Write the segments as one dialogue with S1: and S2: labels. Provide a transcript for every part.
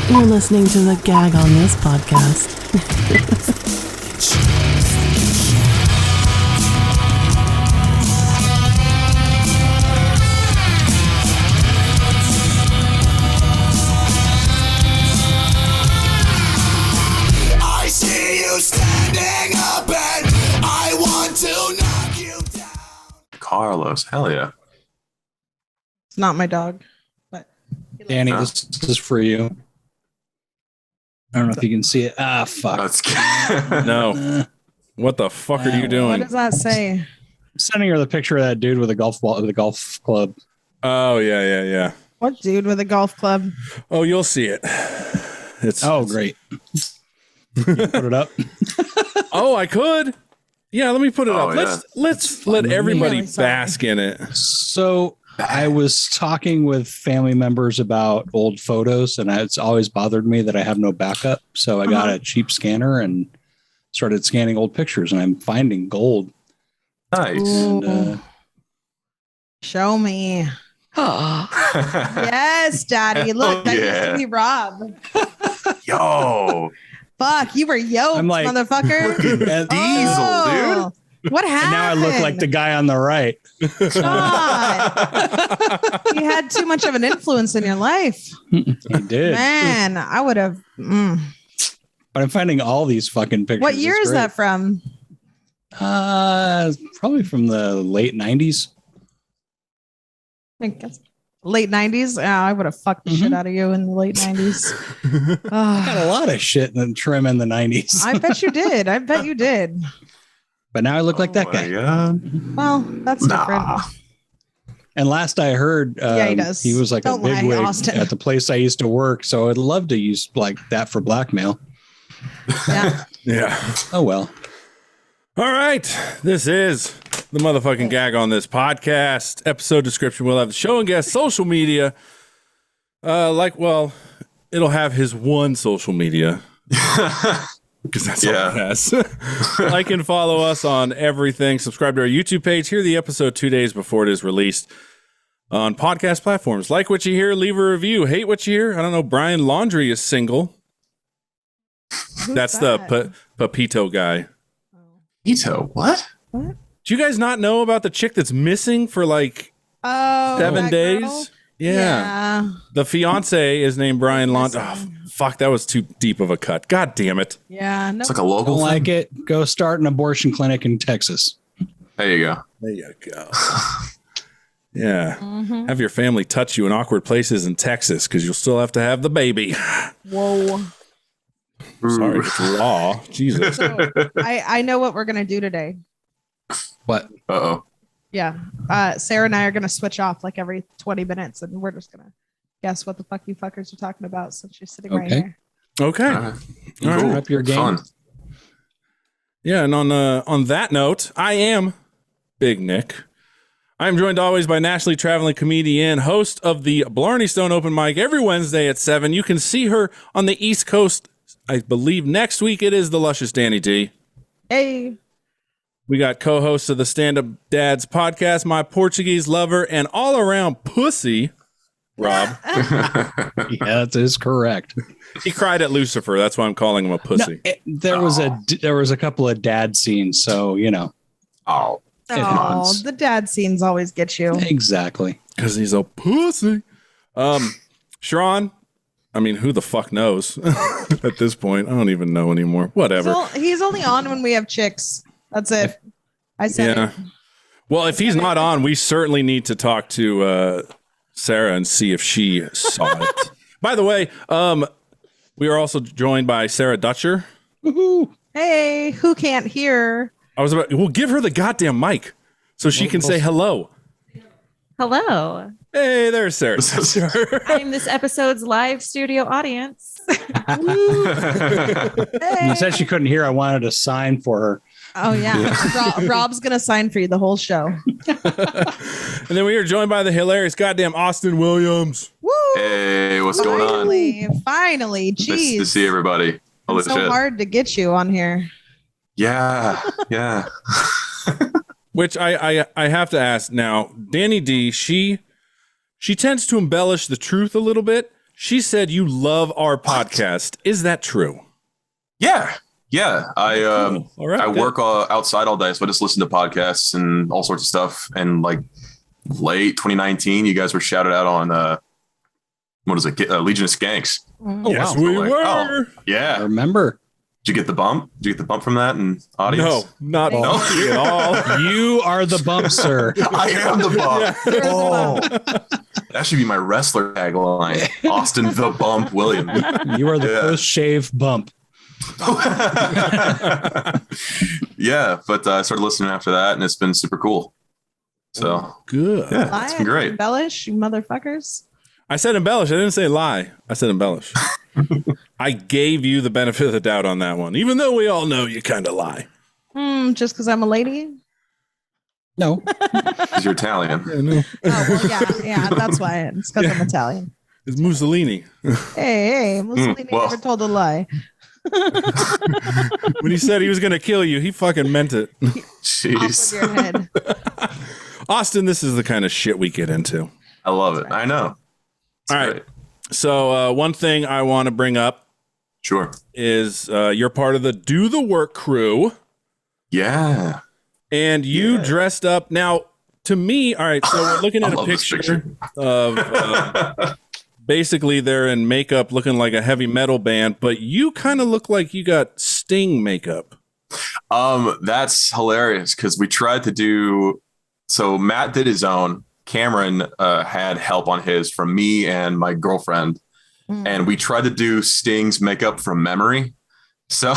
S1: You're listening to the Gag On This podcast.
S2: I see you standing up and I want to knock you down.
S3: Carlos, hell yeah.
S4: It's not my dog, but
S5: Danny, this is for you. I don't know if you can see it. Ah, fuck.
S3: That's
S6: No. What the fuck are you
S4: what
S6: doing?
S4: does that say?
S5: I'm sending her the picture of that dude with a golf ball, with a golf club.
S6: Oh, yeah.
S4: What dude with a golf club?
S6: Oh, you'll see it. It's
S5: Great. Can you put it up.
S6: Oh, I could. Yeah, let me put it up.
S3: Yeah.
S6: Let's let everybody
S4: Really sorry.
S6: bask in it.
S5: So I was talking with family members about old photos, and it's always bothered me that I have no backup. So I got a cheap scanner and started scanning old pictures, and I'm finding gold.
S3: nice.
S5: And,
S4: Show me. Yes, Daddy. Look, that used to be Rob.
S3: Yo,
S4: Fuck, you were yoked,
S5: I'm like,
S4: motherfucker.
S5: and,
S4: Oh, what
S5: and
S4: happened?
S5: now I look like the guy on the right.
S4: God. You had too much of an influence in your life.
S5: He did.
S4: Man, I would have.
S5: But I'm finding all these fucking pictures.
S4: What year
S5: It's
S4: is
S5: great.
S4: that from?
S5: Probably from the late 90s.
S4: I think it's late 90s. I would have fucked the shit out of you in the late 90s.
S5: I got a lot of shit in the trim in the 90s.
S4: I bet you did. I bet you did.
S5: But now I look like that
S3: my
S5: guy.
S3: God.
S4: Well, that's different.
S5: And last I heard,
S4: Yeah, he does.
S5: he was like
S4: Don't
S5: a
S4: lie,
S5: bigwig
S4: Austin.
S5: at the place I used to work. So I'd love to use like that for blackmail.
S4: Yeah.
S6: Yeah.
S5: Oh, well.
S6: All right. This is the motherfucking Gag On This podcast. Episode description. We'll have the show and guest social media. It'll have his one social media. Because that's all it has. Like and follow us on everything. Subscribe to our YouTube page. Hear the episode 2 days before it is released on podcast platforms. Like what you hear, leave a review. Hate what you hear. I don't know. Brian Laundrie is single. That's
S4: that?
S6: the Pepito guy.
S3: Ito, what?
S6: Do you guys not know about the chick that's missing for like
S4: Oh,
S6: 7
S4: that
S6: days?
S4: girl?
S6: Yeah.
S4: Yeah.
S6: The fiance is named Brian Laundrie. Oh, fuck, that was too deep of a cut. God damn it.
S4: Yeah. No.
S3: It's like a local
S5: Don't
S3: thing.
S5: like it. Go start an abortion clinic in Texas.
S3: There you go.
S6: There you go. Yeah. Have your family touch you in awkward places in Texas because you'll still have to have the baby.
S4: Whoa.
S6: Sorry, it's law. Jesus.
S4: So I know what we're gonna do today.
S5: What?
S3: Uh-oh.
S4: Yeah. Sarah and I are gonna switch off like every 20 minutes, and we're just gonna guess what the fuck you fuckers are talking about since she's sitting right
S5: Okay.
S4: here.
S6: Okay.
S3: All right.
S6: All
S3: Cool.
S6: right.
S5: Up your game.
S3: Fun.
S6: Yeah, and on that note, I am Big Nick. I'm joined always by nationally traveling comedian, host of the Blarney Stone Open Mic every Wednesday at 7. You can see her on the East Coast. I believe next week it is the luscious Danny D.
S4: Hey.
S6: We got co-host of the Stand Up Dads podcast, my Portuguese lover and all-around pussy, Rob.
S5: Yeah, that is correct.
S6: He cried at Lucifer. That's why I'm calling him a pussy.
S5: There was a couple of dad scenes, so you know.
S3: Oh,
S4: Oh,
S5: happens.
S4: the dad scenes always get you.
S5: Exactly.
S6: Because he's a pussy. Sharon, I mean, who the fuck knows at this point? I don't even know anymore. Whatever.
S4: He's only on when we have chicks. That's it. I said
S6: Yeah.
S4: it.
S6: Well, if he's not on, we certainly need to talk to Sarah and see if she saw it. By the way, we are also joined by Sarah Dutcher.
S5: Woohoo.
S4: Hey, who can't hear?
S6: We'll give her the goddamn mic so she can say hello.
S7: Hello.
S6: Hey, there's Sarah.
S7: I'm this episode's live studio audience.
S4: Hey.
S5: You said she couldn't hear. I wanted to sign for her.
S4: Oh yeah. Rob's gonna sign for you the whole show.
S6: And then we are joined by the hilarious goddamn Austin Williams.
S4: Woo!
S3: hey, what's going on?
S4: Finally,
S3: Nice
S4: jeez.
S3: to see everybody. Holy
S4: It's so
S3: shit.
S4: hard to get you on here.
S3: Yeah, yeah.
S6: Which I have to ask now, Danny D, she tends to embellish the truth a little bit. She said you love our podcast. Is that true?
S3: Yeah. I
S6: Cool. All right,
S3: I
S6: good.
S3: work outside all day, so I just listen to podcasts and all sorts of stuff. And like late 2019, you guys were shouted out on what is it? Legion of Skanks.
S5: Oh,
S6: Yes,
S5: wow.
S6: we
S3: Like,
S6: were.
S3: oh.
S5: I
S3: Yeah.
S5: remember.
S3: Did you get the bump? Did you get the bump from that in audience?
S6: No, not
S3: No.
S6: at all.
S5: You are the bump, sir.
S3: I am the bump.
S4: You're the
S3: Oh,
S4: bump.
S3: that should be my wrestler tagline. Austin the Bump Williams.
S5: You are the
S3: Yeah.
S5: post-shave bump.
S3: Yeah, but I started listening after that, and it's been super cool. So
S6: Good.
S3: yeah,
S4: Lie
S3: it's been
S4: and
S3: great.
S4: Embellish, you motherfuckers.
S6: I said embellish. I didn't say lie. I said embellish. I gave you the benefit of the doubt on that one, even though we all know you kind of lie.
S4: Just because I'm a lady?
S5: No.
S3: Because you're Italian.
S6: Yeah, no.
S4: Oh, well, yeah, that's why. It's because I'm Italian.
S6: It's Mussolini.
S4: Hey, Mussolini
S3: well.
S4: never told a lie.
S6: When he said he was going to kill you, he fucking meant it.
S4: Off with
S3: Jeez,
S4: your head.
S6: Austin, this is the kind of shit we get into.
S3: I love it. I know. It's
S6: All right.
S3: great.
S6: So one thing I want to bring up
S3: Sure.
S6: is you're part of the Do the Work crew,
S3: Yeah.
S6: and you dressed up. Now, to me, all right, so we're looking
S3: I
S6: at a
S3: love this
S6: picture of basically they're in makeup looking like a heavy metal band, but you kind of look like you got Sting makeup.
S3: That's hilarious because we tried to do. So Matt did his own. Cameron had help on his from me and my girlfriend, and we tried to do Sting's makeup from memory. So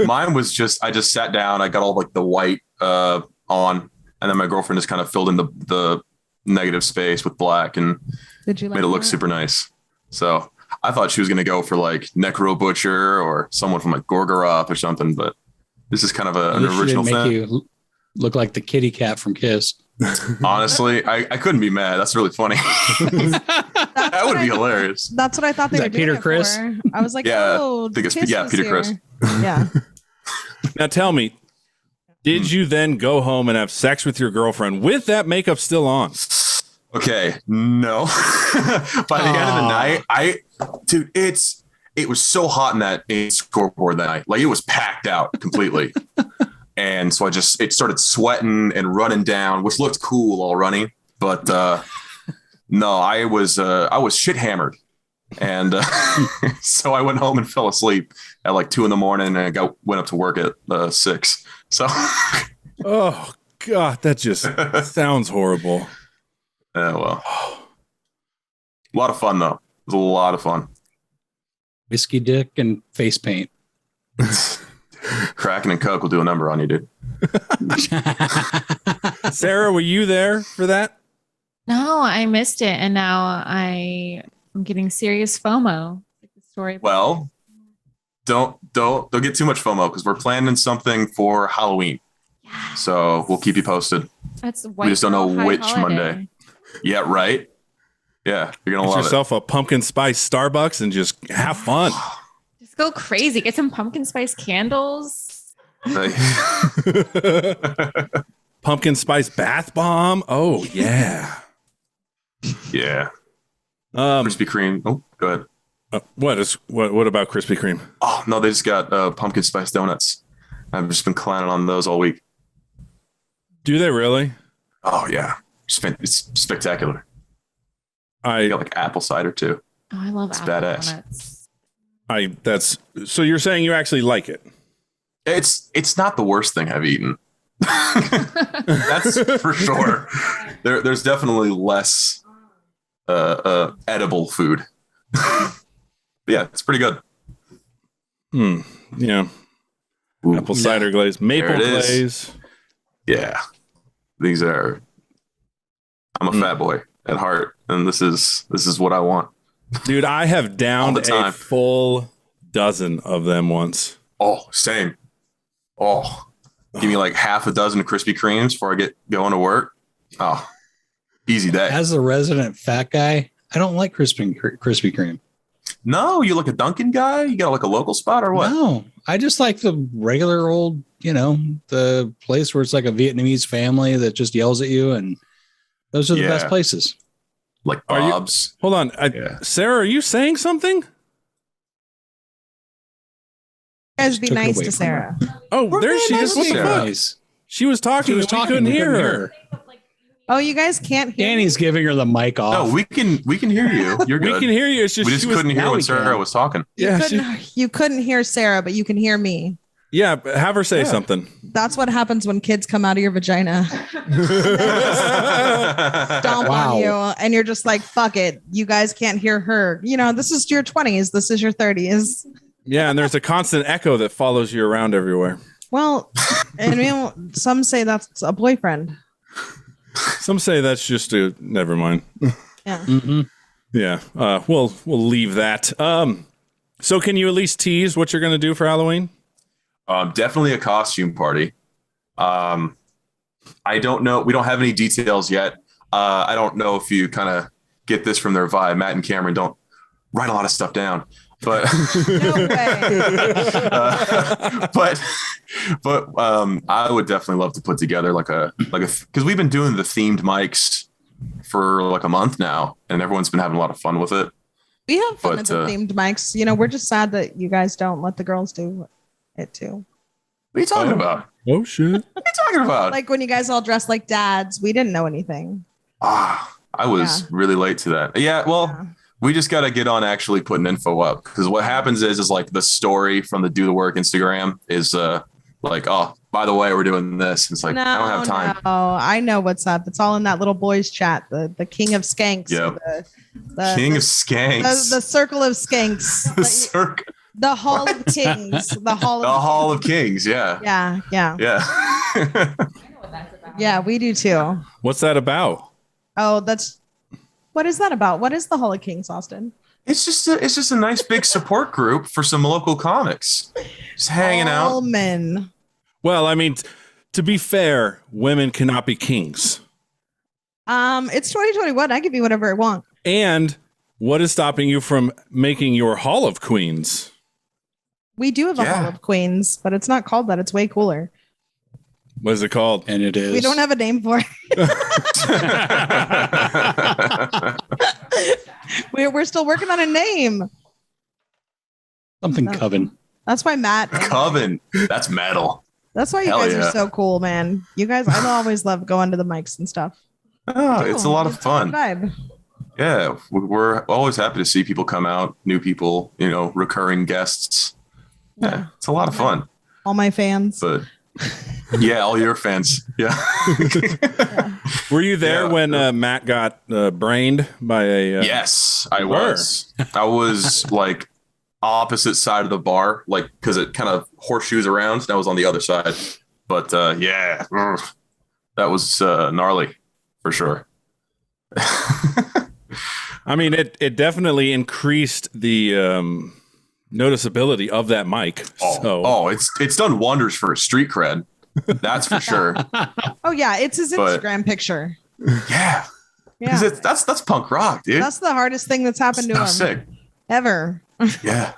S3: mine was just I just sat down, I got all like the white on, and then my girlfriend just kind of filled in the negative space with black and
S4: Did you like
S3: made it look
S4: that?
S3: super nice. So I thought she was gonna go for like Necro Butcher or someone from like Gorgoroth or something, but this is kind of an
S5: At least she
S3: original
S5: didn't make
S3: thing.
S5: you look like the kitty cat from Kiss.
S3: Honestly, I couldn't be mad. That's really funny. That would be hilarious.
S4: That's what I thought they
S5: Is
S4: were
S5: that
S4: doing
S5: Peter
S4: it
S5: Criss?
S4: for. I was like,
S3: Yeah,
S4: oh,
S3: I think it's-
S4: Kiss
S3: yeah,
S4: is
S3: Peter
S4: here.
S3: Criss.
S4: Yeah.
S6: Now tell me, did you then go home and have sex with your girlfriend with that makeup still on?
S3: Okay, no. By the end of the night, dude, it was so hot in that scoreboard that night. Like it was packed out completely. And so it started sweating and running down, which looked cool all running. But no, I was shit hammered. And so I went home and fell asleep at like 2 a.m. and I went up to work at 6. So
S6: Oh God, that just sounds horrible.
S3: well, a lot of fun though. It was a lot of fun.
S5: Whiskey dick and face paint.
S3: Cracking and Coke will do a number on you, dude.
S6: Sarah, were you there for that?
S7: No, I missed it, and now I'm getting serious FOMO. Like the story.
S3: Well, don't get too much FOMO because we're planning something for Halloween. So we'll keep you posted.
S7: That's
S3: We just don't know
S7: White Girl
S3: which
S7: High
S3: Monday.
S7: Holiday.
S3: Yeah, right. Yeah, you're gonna
S6: Get
S3: love
S6: yourself a pumpkin spice Starbucks and just have fun.
S7: Just go crazy. Get some pumpkin spice candles.
S3: it.
S6: Pumpkin spice bath bomb. Oh yeah.
S3: Yeah,
S6: Um,
S3: Krispy Kreme. Oh, go ahead.
S6: what about Krispy Kreme?
S3: Oh no, they just got pumpkin spice donuts. I've just been clowning on those all week.
S6: Do they really?
S3: Oh yeah, it's spectacular. They
S6: I
S3: got like apple cider too.
S7: Oh, I love
S3: It's
S7: apple
S3: badass.
S7: donuts.
S6: that's so you're saying you actually like it?
S3: It's not the worst thing I've eaten. That's for sure. There's definitely less edible food. Yeah, it's pretty good.
S6: Yeah.
S3: Ooh,
S6: Apple cider glaze, maple
S3: There it is.
S6: glaze.
S3: yeah, these are. I'm a fat boy at heart, and this is what I want.
S6: Dude, I have downed
S3: All the
S6: a
S3: time.
S6: full dozen of them once.
S3: Oh, same. Oh, give me like half a dozen Krispy Kremes before I get going to work. Oh, easy day.
S5: As a resident fat guy, I don't like Krispy Kreme.
S3: No, you like a Dunkin' guy? You got like a local spot or what?
S5: No, I just like the regular old, the place where it's like a Vietnamese family that just yells at you, and those are the best
S3: Yeah.
S5: places.
S3: like
S6: Are you-
S3: Bob's.
S6: Hold on.
S3: Yeah.
S6: Sarah, are you saying something?
S4: Guys, be
S5: Took it
S4: nice
S5: away
S4: to
S5: from
S4: Sarah.
S6: Oh, there she is. What the
S3: Sarah.
S6: fuck? She was talking.
S5: She was
S6: We
S5: talking.
S6: couldn't
S5: We
S6: hear
S5: couldn't
S6: her.
S4: Oh, you guys can't hear
S5: Danny's
S4: me?
S5: giving her the mic off.
S3: No, we can hear you. You're
S6: We
S3: good.
S6: can hear you. It's just
S3: We just
S6: she was,
S3: couldn't hear
S5: now
S3: when
S5: we
S3: Sarah
S5: can.
S3: was talking.
S6: Yeah,
S4: You couldn't hear Sarah, but you can hear me.
S6: yeah. Have her say something.
S4: That's what happens when kids come out of your vagina. Stomp
S5: Wow.
S4: on you, and you're just like, fuck it. You guys can't hear her. You know, this is your 20s. This is your 30s.
S6: Yeah, and there's a constant echo that follows you around everywhere.
S4: Well, I mean, some say that's a boyfriend.
S6: Some say that's just a never mind.
S4: Yeah.
S5: Mm-hmm.
S6: Yeah, we'll leave that. So can you at least tease what you're going to do for Halloween?
S3: Definitely a costume party. I don't know. We don't have any details yet. I don't know if you kind of get this from their vibe. Matt and Cameron don't write a lot of stuff down, but
S4: No way.
S3: but I would definitely love to put together because we've been doing the themed mics for like a month now, and everyone's been having a lot of fun with it.
S4: We have fun
S3: But,
S4: at the themed mics. You know, we're just sad that you guys don't let the girls do it too.
S3: What are you talking about?
S6: Oh shit!
S3: What are you talking about?
S4: Like when you guys all dress like dads, we didn't know anything.
S3: I was really late to that. Yeah, well,
S4: Yeah.
S3: we just got to get on actually putting info up, because what happens is like the story from the Do the Work Instagram is like, oh, by the way, we're doing this. It's like, I don't have time.
S4: No, I know what's up. It's all in that little boys chat, the king of skanks.
S3: Yep.
S4: The
S3: King of skanks.
S4: the circle of skanks. The hall of kings. The hall of
S3: Kings. Yeah.
S4: Yeah, yeah.
S3: Yeah.
S4: Yeah, we do too.
S6: What's that about?
S4: Oh, what is that about? What is the Hall of Kings, Austin?
S3: It's just a nice big support group for some local comics. Just hanging
S4: All
S3: out.
S4: men.
S6: Well, I mean, to be fair, women cannot be kings.
S4: It's 2021. I can be whatever I want.
S6: And what is stopping you from making your Hall of Queens?
S4: We do have a Hall of Queens, but it's not called that. It's way cooler.
S6: What is it called?
S5: And it is.
S4: We don't have a name for it. We're still working on a name.
S5: Something Coven.
S4: That's why Matt.
S3: Coven. That's metal.
S4: That's why you
S3: Hell
S4: guys
S3: yeah.
S4: are so cool, man. You guys, I always love going to the mics and stuff.
S3: Oh, it's a lot of
S4: It's a
S3: fun.
S4: good vibe.
S3: Yeah, we're always happy to see people come out, new people, recurring guests. Yeah, it's a lot of fun.
S4: All my fans.
S3: But yeah, all your fans. Yeah.
S6: Were you there
S3: Yeah.
S6: when Matt got brained by a?
S3: Yes, I
S6: You
S3: was. I was like opposite side of the bar, like because it kind of horseshoes around, and I was on the other side. But yeah, that was gnarly for sure.
S6: I mean, it definitely increased the noticeability of that mic. So
S3: It's done wonders for street cred. That's for sure.
S4: Oh yeah, it's his
S3: But-
S4: Instagram picture.
S3: Yeah,
S4: Yeah,
S3: because that's punk rock, dude.
S4: that's the hardest thing that's happened to
S3: so
S4: him
S3: sick.
S4: ever.
S3: Yeah.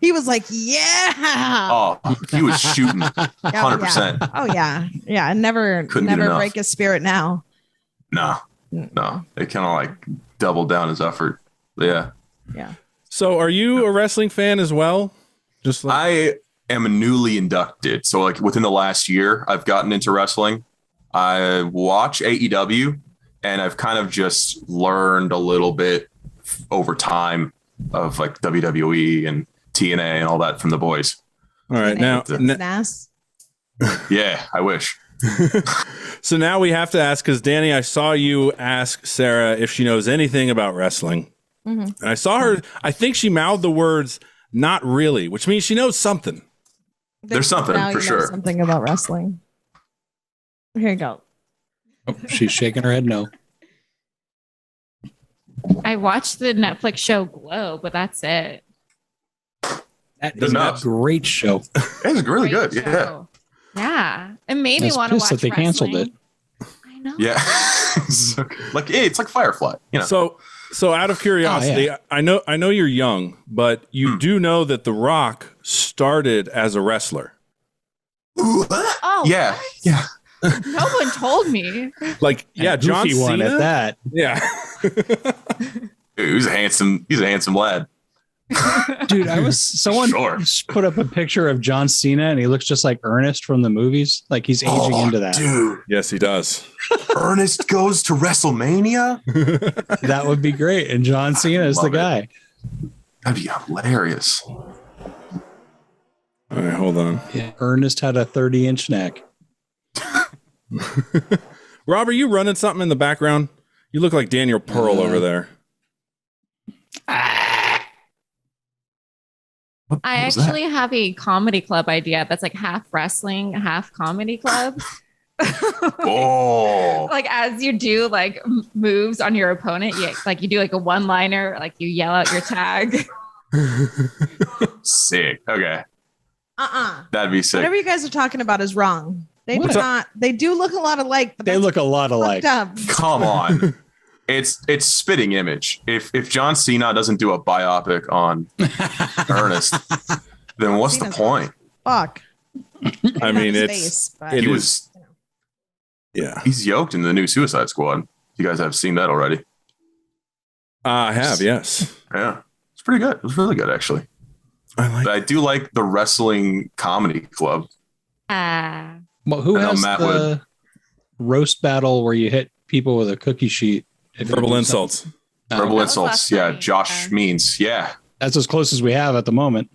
S4: He was like, yeah.
S3: Oh, he was shooting
S4: Yeah,
S3: 100%.
S4: yeah. Oh yeah, yeah. And never
S3: Couldn't get enough.
S4: break his spirit now.
S3: No. It kind of like doubled down his effort. Yeah.
S4: Yeah.
S6: So, are you a wrestling fan as well? Just like
S3: I am a newly inducted. So like within the last year, I've gotten into wrestling. I watch AEW, and I've kind of just learned a little bit over time of like WWE and TNA and all that from the boys.
S6: all right now.
S4: It's an ass.
S3: Yeah, I wish.
S6: So now we have to ask, because Danny, I saw you ask Sarah if she knows anything about wrestling, and I saw her. I think she mouthed the words "not really," which means she knows something.
S3: There's something
S4: Now
S3: for
S4: you know
S3: sure.
S4: something about wrestling. Here you go.
S5: Oh, she's shaking her head no.
S7: I watched the Netflix show Glow, but that's it.
S5: That
S3: Good
S5: is a
S3: enough.
S5: great show.
S3: It's really
S7: Great
S3: good. Yeah.
S7: show. Yeah. It made me
S5: I was
S7: want to
S5: pissed
S7: watch
S5: that they canceled
S7: wrestling. I know.
S3: Yeah. Like it's like Firefly.
S6: So out of curiosity, I know you're young, but you do know that The Rock started as a wrestler.
S3: Ooh,
S7: Oh,
S3: yeah.
S7: what?
S3: Yeah.
S7: No one told me.
S6: Like, yeah,
S5: And
S6: John
S5: goofy one
S6: Cena.
S5: at that.
S6: Yeah.
S3: Dude, he's a handsome lad.
S5: Dude, someone
S3: Sure.
S5: put up a picture of John Cena and he looks just like Ernest from the movies. Like he's aging into that.
S3: Dude,
S6: Yes, he does.
S3: Ernest goes to WrestleMania?
S5: That would be great. And John Cena is the
S3: love it.
S5: guy.
S3: That'd be hilarious.
S6: All right, hold on.
S5: Yeah. Ernest had a 30-inch neck.
S6: Rob, are you running something in the background? You look like Daniel Pearl over there.
S3: What
S7: I
S3: was that?
S7: actually have a comedy club idea that's like half wrestling, half comedy club.
S3: Oh,
S7: Like as you do like moves on your opponent, you do like a one-liner, like you yell out your tag.
S3: sick. Okay.
S4: Uh-uh.
S3: That'd be sick.
S4: Whatever you guys are talking about is wrong. They do
S5: What's
S4: not. They do look a lot alike. But
S5: They
S4: that's
S5: look a lot alike.
S4: fucked up.
S3: Come on. It's spitting image. If John Cena doesn't do a biopic on Ernest, then what's the
S4: Cena's
S3: point?
S4: Fuck.
S6: I mean,
S4: His
S6: it's
S4: face, but-
S6: it
S3: He
S6: is-
S3: was
S6: yeah.
S3: he's yoked in the new Suicide Squad. You guys have seen that already.
S6: I have, yes.
S3: Yeah. It's pretty good. It was really good actually.
S6: I like.
S3: But I do like the wrestling comedy club.
S5: Well, who
S3: I know
S5: has
S3: Matt
S5: the roast battle where you hit people with a cookie sheet? If you
S6: Verbal
S5: do
S6: insults.
S5: something?
S3: Verbal
S7: That was
S3: insults.
S7: last
S3: Yeah.
S7: night.
S3: Josh Means. Yeah.
S5: That's as close as we have at the moment.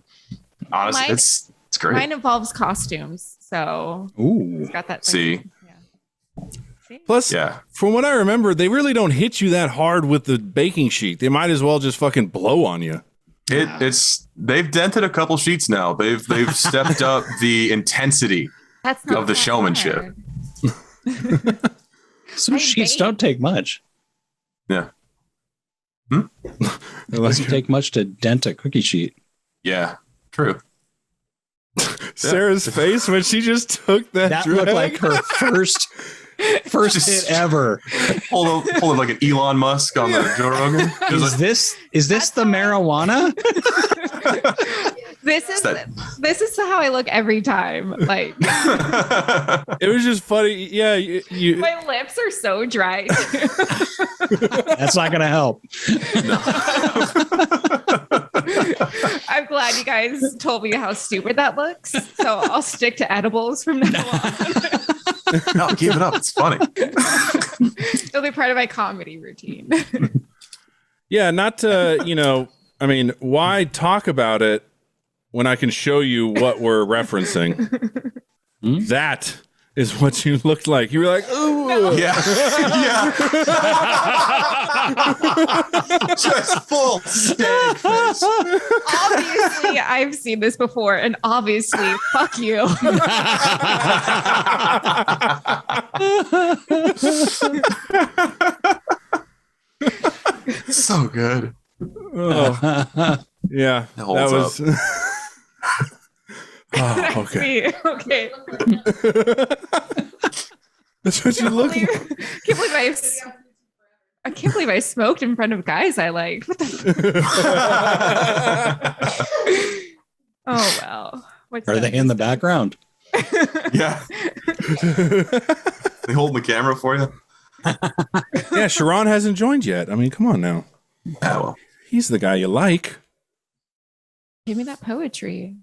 S3: Honestly,
S7: Mine-
S3: it's great.
S7: Mine involves costumes, so
S5: Ooh.
S7: it's got that.
S3: See?
S7: Yeah. See?
S6: Plus,
S3: Yeah.
S6: from what I remember, they really don't hit you that hard with the baking sheet. They might as well just fucking blow on you.
S3: They've dented a couple sheets now. They've stepped up the intensity.
S7: That's not
S3: Of the
S7: that
S3: showmanship.
S7: hard.
S5: Some
S7: I
S5: sheets
S7: bake.
S5: don't take much.
S3: Yeah.
S5: It doesn't take much to dent a cookie sheet.
S3: Yeah. True.
S6: Sarah's face when she just took that,
S5: That
S6: drag.
S5: looked like her first
S3: Just-
S5: hit ever.
S3: Pull of like an Elon Musk on the Joe Rogan.
S5: Is this the marijuana?
S7: This is
S3: that-
S7: this is how I look every time. Like
S6: It was just funny. Yeah, you
S7: my lips are so dry.
S5: That's not gonna help.
S7: I'm glad you guys told me how stupid that looks. So I'll stick to edibles from now on.
S3: No, keep it up. It's funny.
S7: It'll be part of my comedy routine.
S6: yeah, not to, I mean, why talk about it when I can show you what we're referencing? That is what you looked like. You were like, ooh.
S3: Yeah. Yeah. Just full steak face.
S7: Obviously, I've seen this before, and obviously, fuck you.
S3: So good.
S6: Oh, yeah,
S3: It holds
S6: that was. Oh, okay.
S7: Okay.
S6: That's what you look like.
S7: I can't believe I smoked in front of guys I like. What the Oh well. What's
S5: Are
S7: that?
S5: they in the background?
S3: Yeah. They holding the camera for you?
S6: Yeah, Sharon hasn't joined yet. I mean, come on now.
S3: Yeah, well.
S6: He's the guy you like.
S7: Give me that poetry.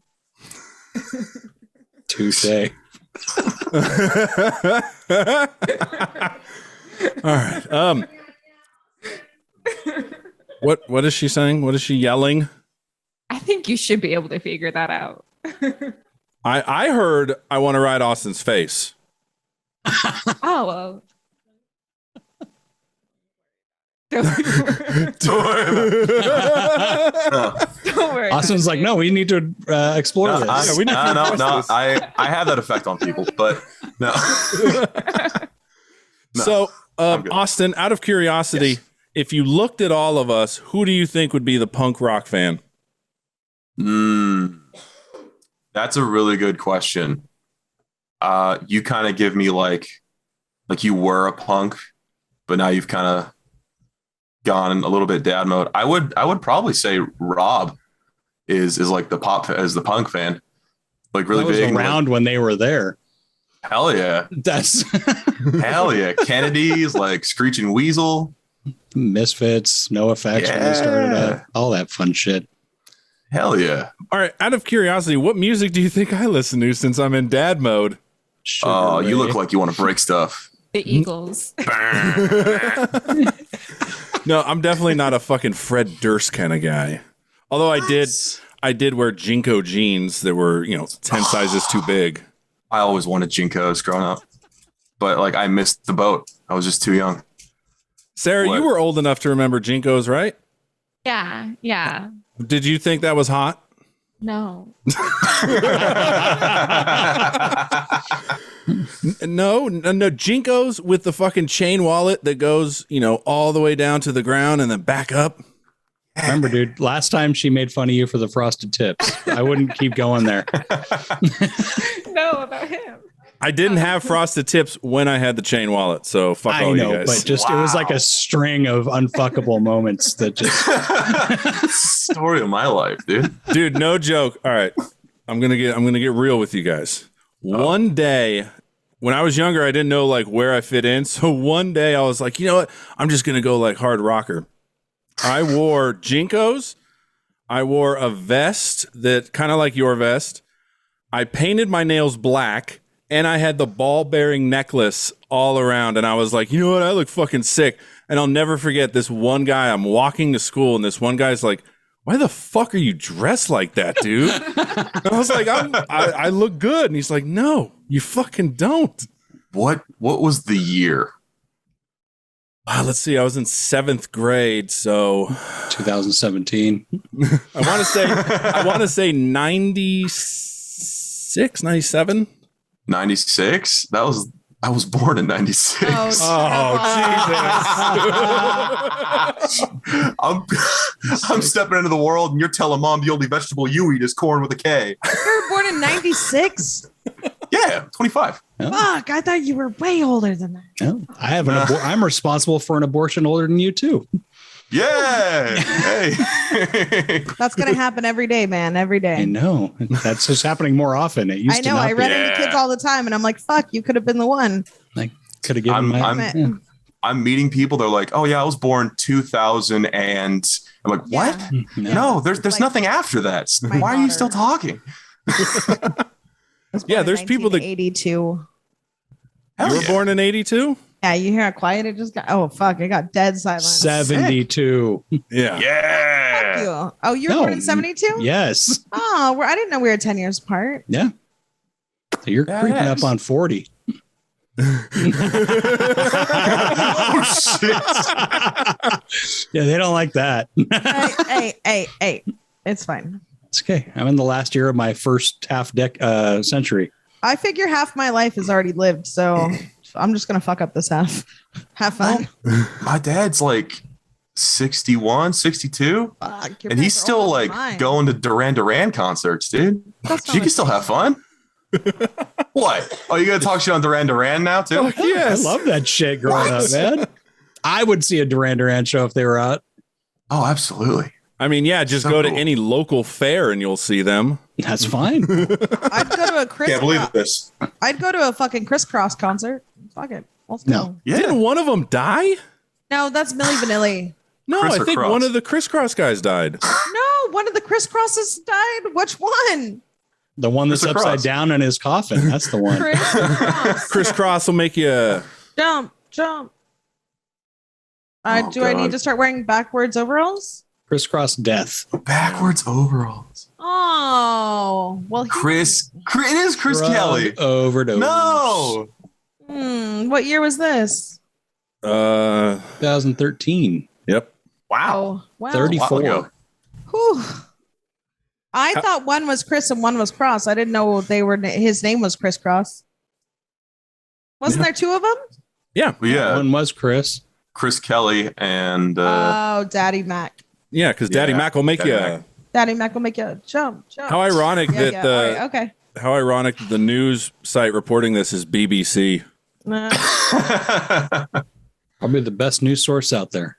S5: Touche.
S6: All right. What is she saying? What is she yelling?
S7: I think you should be able to figure that out.
S6: I heard I want to ride Austin's face.
S7: Oh well.
S3: Don't worry about it.
S7: Don't worry.
S5: Austin's like, no, we need to explore
S3: No,
S5: this.
S6: we need to
S3: no,
S6: address
S3: no.
S6: this.
S3: I have that effect on people, but no. No,
S6: So,
S3: I'm good.
S6: Austin, out of curiosity,
S3: Yes.
S6: if you looked at all of us, who do you think would be the punk rock fan?
S3: That's a really good question. You kind of give me like you were a punk, but now you've kind of gone a little bit dad mode. I would probably say Rob is like the punk fan, like really
S5: I was
S3: big.
S5: around when they were there.
S3: Hell yeah.
S5: That's
S3: Hell yeah. Kennedy's, like Screeching Weasel.
S5: Misfits, No Effects when they started up, all that fun shit.
S3: Hell yeah.
S6: All right. Out of curiosity, what music do you think I listen to since I'm in dad mode?
S5: Sugar
S3: Oh, you
S5: Ray.
S3: look like you want to break stuff.
S7: The Eagles.
S6: No, I'm definitely not a fucking Fred Durst kind of guy. Although I did wear Jinko jeans that were, 10 sizes too big.
S3: I always wanted Jinkos growing up, but like I missed the boat. I was just too young.
S6: Sarah,
S3: What?
S6: you were old enough to remember Jinkos, right?
S7: Yeah. Yeah.
S6: Did you think that was hot?
S7: No.
S6: No, Jinkos with the fucking chain wallet that goes, all the way down to the ground and then back up.
S5: Remember, dude, last time she made fun of you for the frosted tips. I wouldn't keep going there.
S7: No, about him.
S6: I didn't have frosted tips when I had the chain wallet, so fuck
S5: I
S6: all
S5: know,
S6: you guys.
S5: but just it was like a string of unfuckable moments that just
S3: Story of my life, dude.
S6: Dude, no joke. All right. I'm gonna get real with you guys. One day, when I was younger, I didn't know like where I fit in. So one day I was like, you know what? I'm just gonna go like hard rocker. I wore Jinkos. I wore a vest that kind of like your vest. I painted my nails black, and I had the ball bearing necklace all around. And I was like, you know what? I look fucking sick. And I'll never forget this one guy. I'm walking to school, and this one guy's like, why the fuck are you dressed like that, dude? And I was like, I look good. And he's like, no, you fucking don't.
S3: What was the year?
S6: Let's see. I was in 7th grade, so
S5: 2017.
S6: I want to say 96, 97.
S3: 96? I was born in 96. I'm stepping into the world and you're telling mom the only vegetable you eat is corn with a K.
S4: You were born in 96?
S3: Yeah, 25.
S4: Fuck, I thought you were way older than that.
S5: No, I have I'm responsible for an abortion older than you too.
S3: Yeah. Hey.
S4: That's going to happen every day, man. Every
S5: I
S4: day.
S5: know. That's just happening more often. It used
S4: I
S5: to
S4: know.
S5: not
S4: I read
S5: be.
S4: into kids all the time, and I'm like, fuck, you could have been the one.
S5: Like, could have given
S3: I'm meeting people. They're like, oh yeah, I was born 2000, and I'm like, what?
S4: Yeah.
S3: No, there's
S4: Like,
S3: nothing after that.
S4: my
S3: Why are you
S4: daughter.
S3: still talking?
S6: Yeah, there's people that
S4: 82.
S6: you were born in 82.
S4: Yeah, you hear how quiet it just got. Oh fuck, it got dead silent.
S5: 72.
S6: Yeah.
S3: Yeah.
S4: Fuck you. Oh, you were
S5: No.
S4: born in 72?
S5: Yes.
S4: Oh, I didn't know we were 10 years apart.
S5: Yeah. You're
S3: Badass.
S5: creeping up on 40.
S3: Oh shit.
S5: Yeah, they don't like that.
S4: Hey. It's fine.
S5: It's okay. I'm in the last year of my first half century.
S4: I figure half my life is already lived, so I'm just gonna fuck up this half. Have fun.
S3: My dad's like 61, 62,
S4: Fuck, your
S3: and he's
S4: parents are
S3: still
S4: older
S3: like
S4: than mine.
S3: going to Duran Duran concerts, dude.
S4: That's not
S3: She
S4: a
S3: can still
S4: thing.
S3: have fun. What? Oh, you gonna talk shit on Duran Duran now too?
S6: Fuck yes.
S5: I love that shit growing up, man. I would see a Duran Duran show if they were out.
S3: Oh, absolutely.
S6: I mean, yeah, just
S3: So
S6: go to
S3: cool.
S6: any local fair and you'll see them.
S5: That's fine.
S4: I'd go to a
S3: Can't believe this.
S4: I'd go to a fucking Crisscross concert. Fuck it. Let's go.
S5: No.
S3: Yeah.
S6: Didn't one of them die?
S4: No, that's Milli Vanilli.
S6: No,
S3: Criss
S6: I
S3: or
S6: think
S3: Cross?
S6: one of the crisscross guys died.
S4: No, one of the crisscrosses died. Which one?
S5: The one that's
S3: There's a
S5: upside
S3: cross.
S5: down in his coffin. That's the one.
S4: Crisscross.
S6: Crisscross will make you.
S4: Jump.
S3: Oh,
S4: Do I need
S3: God.
S4: to start wearing backwards overalls?
S5: Crisscross death.
S3: Backwards overalls.
S4: Oh, well.
S3: It is Chris
S5: Drug
S3: Kelly.
S5: overdose.
S3: No.
S4: What year was this?
S5: 2013.
S6: Yep.
S3: Wow.
S4: Oh, wow.
S5: 34.
S3: ago.
S4: Whew. I thought one was Chris and one was Cross. I didn't know they were. His name was Crisscross. Wasn't there two of them?
S6: Yeah.
S3: Well, yeah.
S5: One was Chris.
S3: Chris Kelly and
S4: Oh, Daddy Mac.
S6: Yeah, because Daddy
S3: Yeah,
S6: Mac will make
S3: Daddy
S6: you.
S3: Mac.
S4: Daddy Mac will make you jump.
S6: How ironic
S4: Yeah,
S6: that
S4: yeah.
S6: the
S4: All right, okay.
S6: how ironic the news site reporting this is BBC.
S4: Nah.
S5: Probably the best news source out there.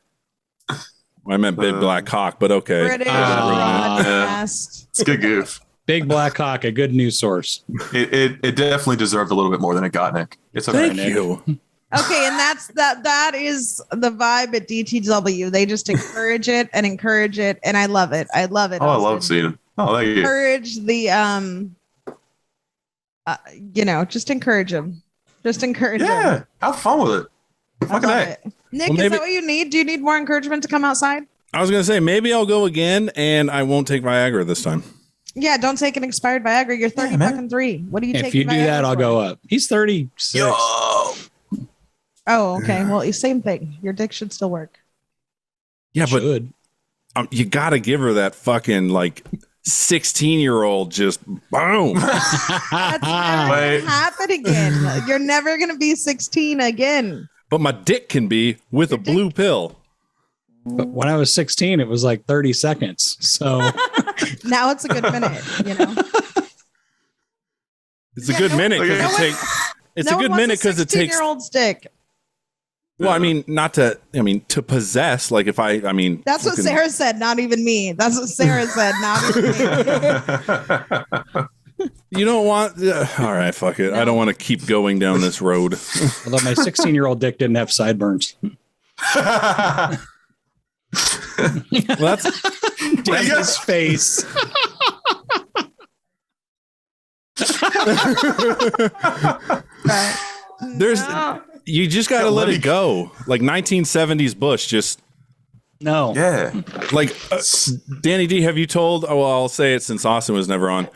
S6: I meant Big Black Cock, but okay.
S4: British
S5: Ah.
S4: broadcast.
S3: it's a good goof.
S5: Big black cock, a good news source.
S3: It definitely deserved a little bit more than it got, Nick. It's okay.
S6: Thank you.
S4: Okay, and that is the vibe at DTW. They just encourage it, and I love it. I love it.
S3: Oh, I love seeing it. Oh, thank you.
S4: Encourage the just encourage them. Just encourage them.
S3: Yeah, have fun with it. Fucking A.
S4: Nick,
S6: Well,
S4: is that what you need? Do you need more encouragement to come outside?
S6: I was gonna say maybe I'll go again, and I won't take Viagra this time.
S4: Yeah, don't take an expired Viagra. You're 30 fucking 3. What do you take?
S5: If you do that, I'll go up. He's 36.
S3: Yo.
S4: Oh, okay. Well, same thing. Your dick should still work.
S6: Yeah, but
S5: Should.
S6: you got to give her that fucking like 16-year-old just boom.
S4: That's never
S3: Wait.
S4: gonna happen again. You're never gonna be 16 again.
S6: But my dick can be with a blue pill.
S5: But when I was 16, it was like 30 seconds. So
S4: Now it's a good minute, you know.
S6: It's a good minute because it takes. It's a good minute because it takes.
S4: 16-year-old's dick.
S6: Well, I mean, not to. I mean, to possess. Like if I mean,
S4: That's what
S6: fucking-
S4: Sarah said, not even me. That's what Sarah said, not even me.
S6: You don't want. All right, fuck it. I don't want to keep going down this road.
S5: although my 16-year-old dick didn't have sideburns.
S6: Well, that's
S5: His face.
S6: there's. You just got to let it go. Like 1970s Bush, just
S5: No.
S3: Yeah.
S6: like Danny D. Have you told? Oh, well, I'll say it since Austin was never on.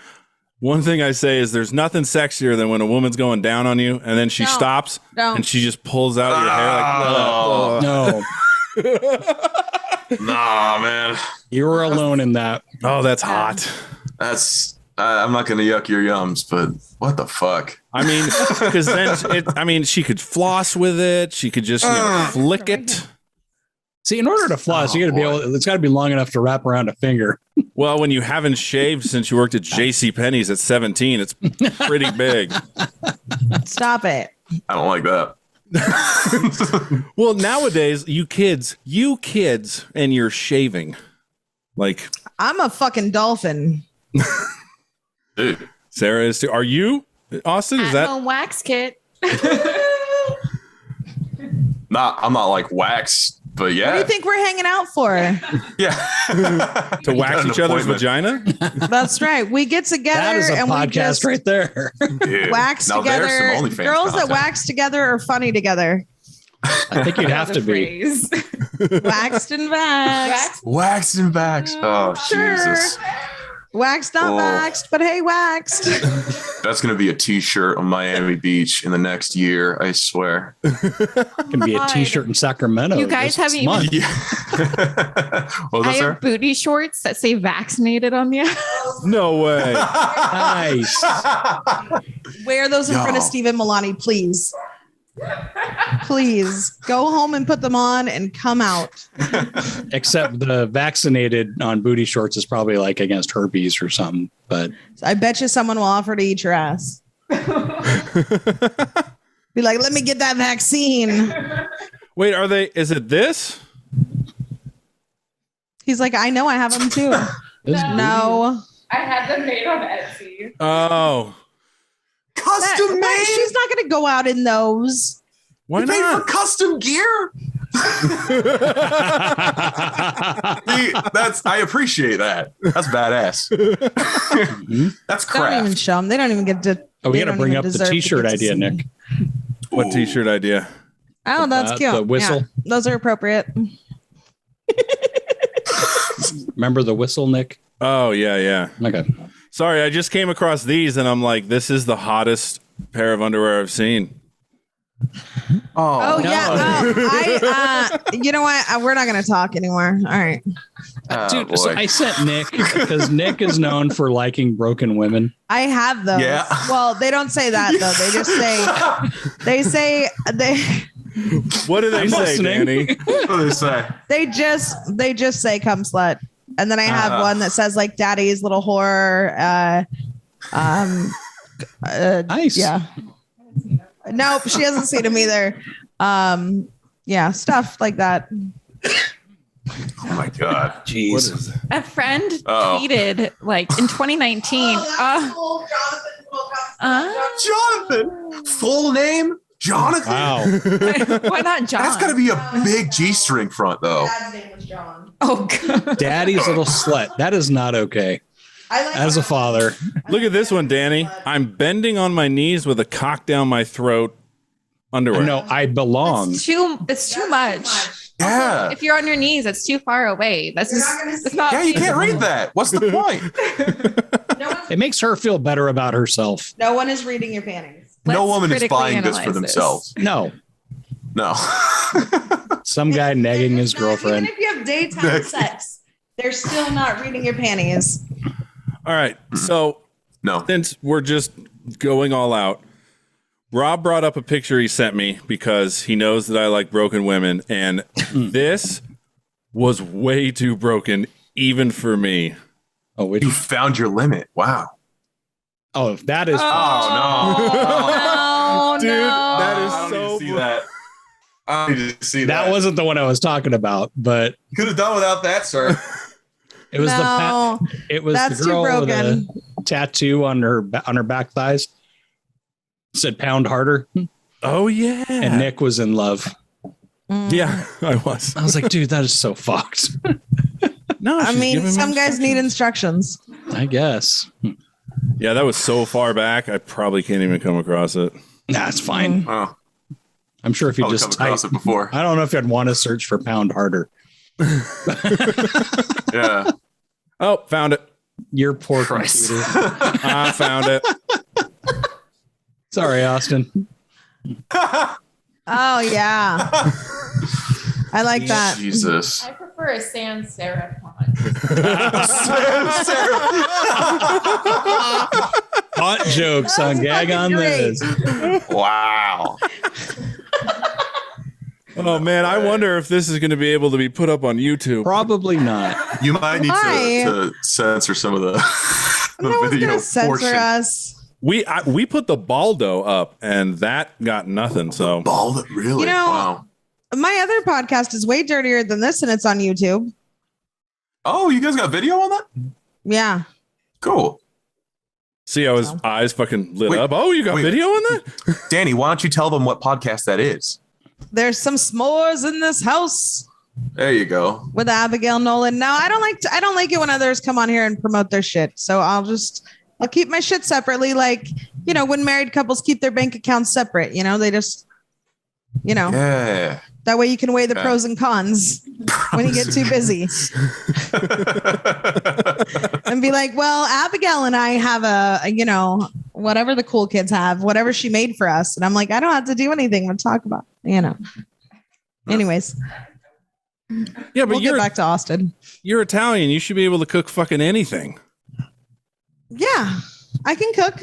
S6: One thing I say is there's nothing sexier than when a woman's going down on you and then she
S4: No.
S6: stops
S4: No.
S6: and she just pulls out your hair like.
S5: No.
S3: Nah, man.
S5: You were alone in that.
S6: Oh, that's hot.
S3: That's. I'm not gonna yuck your yums, but what the fuck?
S6: I mean, because then she could floss with it. She could just flick it.
S5: See, in order to floss, you got to be able. It's got to be long enough to wrap around a finger.
S6: Well, when you haven't shaved since you worked at J.C. Penney's at 17, it's pretty big.
S4: Stop it.
S3: I don't like that.
S6: Well, nowadays, you kids, and you're shaving. Like
S4: I'm a fucking dolphin.
S3: Dude.
S6: Sarah is too. Are you, Austin? Is that?
S7: At-home wax kit.
S3: I'm not like wax, but yeah.
S4: What do you think we're hanging out for?
S3: Yeah.
S6: To wax
S3: An
S6: each other's
S3: appointment.
S6: vagina?
S4: That's right. We get together
S5: That is a
S4: and we
S5: podcast
S4: just
S5: right there.
S3: Dude.
S4: wax
S3: Now there's
S4: together.
S3: some OnlyFans
S4: Girls that
S3: content.
S4: wax together are funny together.
S5: I think you'd have to be.
S7: Phrase.
S4: Waxed and waxed.
S3: Waxed and waxed. Oh,
S4: Sure.
S3: Jesus.
S4: Waxed, not
S3: Oh.
S4: waxed, but hey, waxed.
S3: That's going to be a t-shirt on Miami Beach in the next year, I swear.
S5: Can be a T-shirt in Sacramento.
S7: You guys
S5: this
S7: haven't even-
S5: month.
S3: Yeah. What was
S7: I
S3: that, sir?
S7: have booty shorts that say vaccinated on the
S6: No way.
S5: Nice.
S4: Wear those in front of
S3: Yo.
S4: Stephen Milani, please. Please go home and put them on and come out.
S5: Except the vaccinated on booty shorts is probably like against herpes or something. But
S4: I bet you someone will offer to eat your ass. Be like, let me get that vaccine.
S6: Wait, is it this?
S4: He's like, I know I have them too. No.
S7: I had them made on Etsy.
S6: Oh,
S3: Custom made?
S4: She's not going to go out in those.
S6: why
S3: You paid for
S6: not?
S3: custom gear? I appreciate that. That's badass. That's
S4: Don't even
S3: craft.
S4: show them. They don't even get to.
S5: oh, we
S4: they
S5: got to
S4: don't
S5: bring
S4: even
S5: up the
S4: deserve to
S5: T-shirt
S4: get to
S5: idea,
S4: see
S5: Nick.
S4: them.
S6: What t-shirt idea?
S4: Oh, that's cute.
S5: The whistle.
S4: Yeah, those are appropriate.
S5: Remember the whistle, Nick?
S6: Oh, yeah.
S5: Okay.
S6: Sorry, I just came across these and I'm like, this is the hottest pair of underwear I've seen.
S4: Oh,
S5: no.
S4: yeah. You know what? We're not going to talk anymore. All right.
S5: Dude, so I sent Nick because Nick is known for liking broken women.
S4: I have those.
S3: Yeah.
S4: Well, they don't say that though. They just say
S6: What do they
S5: I'm
S6: say,
S5: listening.
S6: Danny?
S3: What do they say?
S4: they just say come slut. And then I have one that says like daddy's little whore.
S5: Nice.
S4: Yeah. Nope, she hasn't seen him either. Yeah, stuff like that.
S3: Oh my God.
S5: Jeez.
S6: What is it?
S7: A friend
S3: Uh-oh.
S7: tweeted like in 2019.
S3: Jonathan. Full name? Jonathan?
S5: Wow.
S7: Why not John?
S3: That's got to be a big G-string front, though.
S4: Dad's name was John.
S7: Oh, God.
S5: Daddy's little slut. That is not okay. As a father.
S6: Look at this one, Danny. I'm bending on my knees with a cock down my throat underwear.
S5: No, I belong.
S7: It's too much.
S3: Yeah.
S7: If you're on your knees, it's too far away. That's just it's not.
S3: Yeah, you can't read that. What's the point?
S5: It makes her feel better about herself.
S4: No one is reading your panties.
S3: No
S7: Let's
S3: woman is
S7: critically
S3: buying this for
S7: analyze
S3: themselves.
S5: No.
S3: No.
S5: Some guy negging his
S4: Even
S5: girlfriend.
S4: if you have daytime sex, they're still not reading your panties.
S6: All right. So
S3: No.
S6: since we're just going all out, Rob brought up a picture he sent me because he knows that I like broken women. And this was way too broken, even for me.
S5: Oh, wait.
S3: You found your limit. Wow.
S5: Oh, that is.
S4: Oh,
S6: Dude,
S4: no.
S6: that is
S3: I don't
S6: so
S3: need to see that. I don't need to see that.
S5: That wasn't the one I was talking about, but
S3: Could have done without that, sir.
S5: it was
S4: No,
S5: it was
S4: that's
S5: the
S4: too
S5: girl with
S4: broken.
S5: a tattoo on her back thighs. It said "pound harder,"
S6: Oh, yeah.
S5: and Nick was in love.
S6: Yeah, I was.
S5: I was like, dude, that is so fucked.
S6: No,
S4: I
S6: she's
S4: mean,
S6: giving me
S4: some guys need
S6: instructions.
S4: instructions.
S5: I guess.
S6: Yeah, that was so far back, I probably can't even come across it.
S5: Nah, it's fine.
S3: Oh,
S5: I'm sure if you
S3: I've
S5: just
S3: come across
S5: type,
S3: it before.
S5: I don't know if you'd want to search for "pound harder."
S3: Yeah.
S6: Oh, found it.
S5: Your poor
S3: Christ.
S5: computer.
S6: I found it.
S5: Sorry, Austin.
S4: Oh, yeah. I like that.
S3: Jesus.
S7: I prefer a sans serif font.
S5: Hot jokes on Gag On
S4: great.
S5: This.
S3: Wow.
S6: Oh, man, I wonder if this is going to be able to be put up on YouTube.
S5: Probably not.
S3: You might need
S4: Why?
S3: to censor some of the, the
S4: No one's
S3: video
S4: going to censor
S3: portion.
S4: us.
S6: We put the Baldo up, and that got nothing. So
S3: Ball, really?
S4: You know-
S3: Wow.
S4: My other podcast is way dirtier than this, and it's on YouTube.
S3: Oh, you guys got video on that?
S4: Yeah.
S3: Cool.
S6: see how his eyes fucking lit
S3: Wait,
S6: up. Oh, you got
S3: wait.
S6: video on that?
S3: Danny, why don't you tell them what podcast that is?
S4: There's some s'mores in this house
S3: There you go.
S4: with Abigail Nolan. Now, I don't like it when others come on here and promote their shit. So I'll keep my shit separately. Like, when married couples keep their bank accounts separate, they just,
S3: Yeah.
S4: that way you can weigh the
S3: Yeah.
S4: pros and cons when you get too busy and be like, well, Abigail and I have whatever the cool kids have, whatever she made for us. And I'm like, I don't have to do anything to talk about, Anyways,
S6: Yeah, but
S4: we'll get back to Austin.
S6: you're Italian. You should be able to cook fucking anything.
S4: Yeah, I can cook.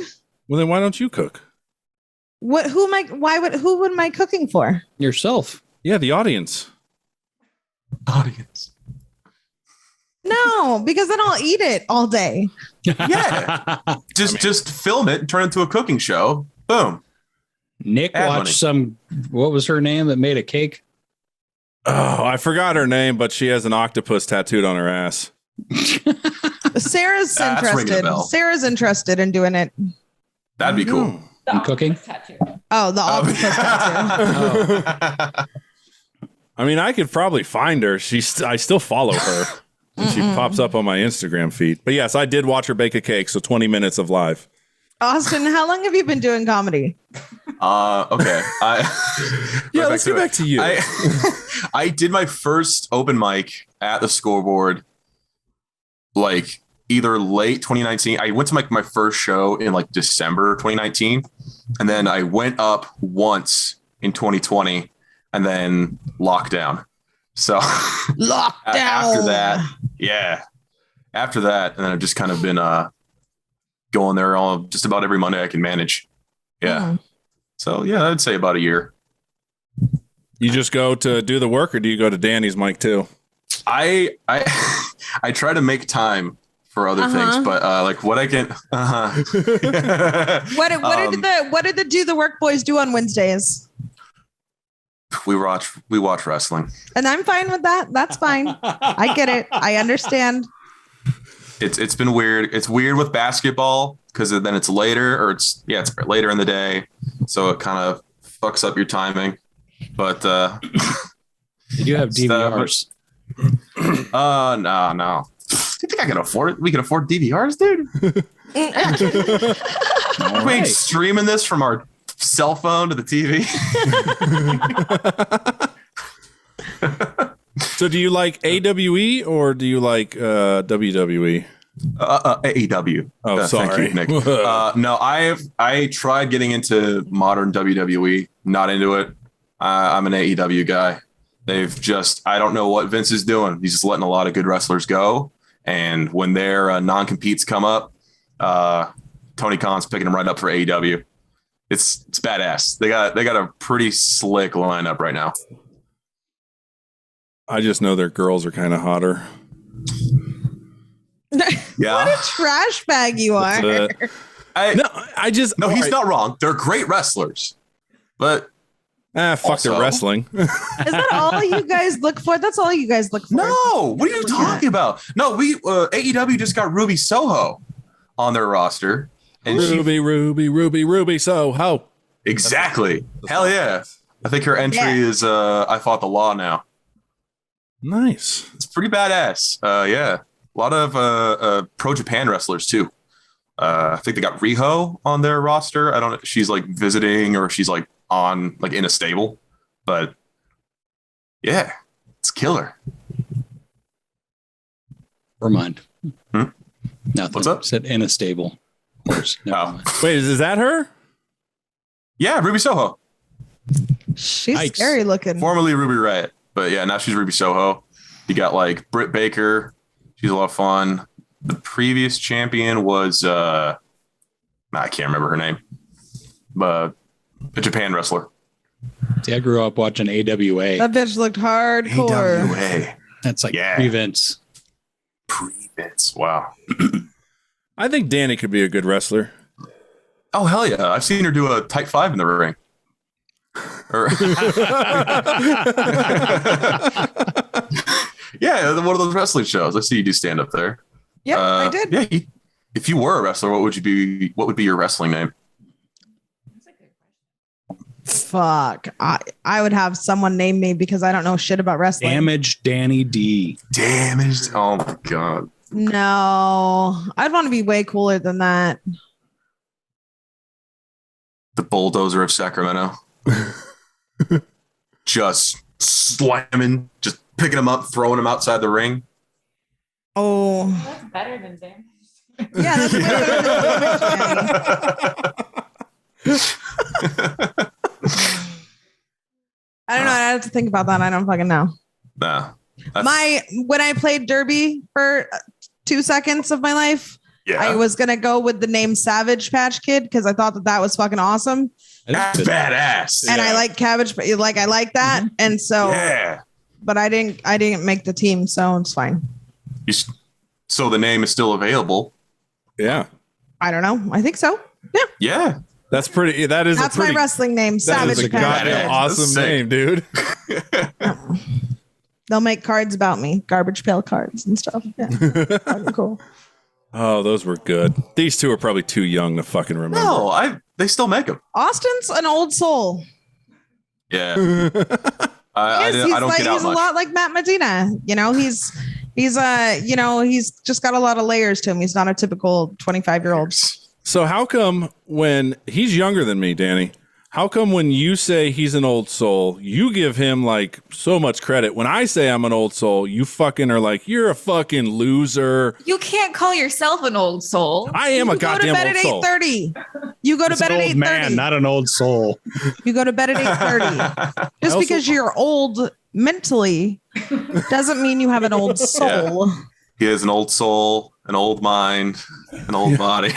S6: Well, then why don't you cook?
S4: Who am I cooking for?
S5: Yourself.
S6: Yeah, the audience.
S3: Audience.
S4: No, because then I'll eat it all day.
S3: Yeah. Just film it and turn it into a cooking show. Boom.
S5: Nick
S3: Ad
S5: watched
S3: money.
S5: what was her name that made a cake?
S6: Oh, I forgot her name, but she has an octopus tattooed on her ass.
S4: Sarah's
S3: That's ringing a
S4: interested.
S3: bell.
S4: Sarah's interested in doing it.
S3: That'd be cool.
S7: The
S5: And cooking?
S7: octopus tattoo.
S4: Oh, the octopus tattoo.
S6: I mean, I could probably find her. I still follow her. And she pops up on my Instagram feed. But yes, I did watch her bake a cake. So 20 minutes of live.
S4: Austin, how long have you been doing comedy?
S3: Okay.
S6: Yeah, let's get back to you.
S3: I did my first open mic at the Scoreboard, like either late 2019. I went to my first show in like December 2019, and then I went up once in 2020, and then lockdown. So
S4: Lockdown.
S3: after that, after that, and then I've just kind of been going there just about every Monday I can manage. Yeah. So yeah, I'd say about a year.
S6: You just go to do the work, or do you go to Danny's mic too?
S3: I try to make time for other things, but like what I can.
S4: What did the Do the Work Boys do on Wednesdays?
S3: We watch wrestling.
S4: And I'm fine with that. That's fine. I get it. I understand.
S3: It's been weird. It's weird with basketball because then it's later, or it's later in the day, so it kind of fucks up your timing. But
S5: Did you have DVRs?
S3: No. Do you think I can afford it? We can afford DVRs, dude. Are we streaming this from our cell phone to the TV?
S6: So do you like AWE or do you like WWE?
S3: AEW.
S6: Oh, sorry.
S3: Thank you, Nick. No, I tried getting into modern WWE. Not into it. I'm an AEW guy. I don't know what Vince is doing. He's just letting a lot of good wrestlers go. And when their non-competes come up, Tony Khan's picking them right up for AEW. It's badass. They got a pretty slick lineup right now.
S6: I just know their girls are kind of hotter.
S3: Yeah.
S4: What a trash bag you are.
S6: He's
S3: not wrong. They're great wrestlers, but
S6: fuck
S3: also,
S6: their wrestling.
S4: Is that all you guys look for? That's all you guys look for.
S3: No, what are you talking about? No, AEW just got Ruby Soho on their roster. And
S6: Ruby Soho.
S3: Exactly. Hell yeah. I think her entry is I Fought the Law now.
S6: Nice.
S3: It's pretty badass. Yeah. A lot of pro Japan wrestlers too. I think they got Riho on their roster. I don't know if she's like visiting or she's like on like in a stable. But yeah, it's killer.
S5: Never mind.
S3: Nothing.
S5: What's up? Said in a stable. Of course.
S6: Wait, is that her?
S3: Yeah, Ruby Soho.
S4: She's scary looking.
S3: Formerly Ruby Riott. But yeah, now she's Ruby Soho. You got like Britt Baker. She's a lot of fun. The previous champion was I can't remember her name. But a Japan wrestler.
S5: See, I grew up watching AWA.
S4: That bitch looked hardcore.
S3: AWA.
S5: That's like pre-Vince.
S3: Pre-Vince. Wow.
S6: I think Danny could be a good wrestler.
S3: Oh, hell yeah. I've seen her do a tight 5 in the ring. Yeah, one of those wrestling shows. I see you do stand up there.
S4: Yeah, I did.
S3: Yeah, if you were a wrestler, what would be your wrestling name?
S4: Fuck. I would have someone name me because I don't know shit about wrestling.
S5: Damaged Danny D.
S3: Damaged. Oh my god.
S4: No, I'd want to be way cooler than that.
S3: The Bulldozer of Sacramento. Just slamming, just picking them up, throwing them outside the ring.
S4: Oh,
S7: that's better than damage.
S4: Yeah, that's way better than I don't know. I have to think about that. I don't fucking know.
S3: Nah.
S4: When I played Derby for 2 seconds of my life, I was gonna go with the name Savage Patch Kid because I thought that was fucking awesome.
S3: That's badass.
S4: And I like cabbage, but I like that. Mm-hmm. And so, but I didn't make the team, so it's fine.
S3: So the name is still available.
S6: Yeah.
S4: I don't know. I think so. Yeah.
S3: Yeah.
S6: That's pretty. That's
S4: my wrestling name. Savage
S6: Patch. Goddamn awesome name, dude.
S4: They'll make cards about me, garbage pail cards and stuff. Yeah. Cool.
S6: Oh, those were good. These two are probably too young to fucking remember.
S3: No, they still make them.
S4: Austin's an old soul.
S3: Yeah. I don't get out
S4: he's
S3: much.
S4: A lot like Matt Medina. You know, he's he's just got a lot of layers to him. He's not a typical 25-year-old.
S6: So how come when he's younger than me, Danny, how come when you say he's an old soul, you give him like so much credit? When I say I'm an old soul, you fucking are like, you're a fucking loser.
S7: You can't call yourself an old soul.
S6: I am a goddamn old soul.
S4: You go to bed at 8:30.
S5: Man, not an old soul.
S4: You go to bed at 8:30. Just because you're old mentally doesn't mean you have an old soul.
S3: Yeah. He has an old soul, an old mind, an old body.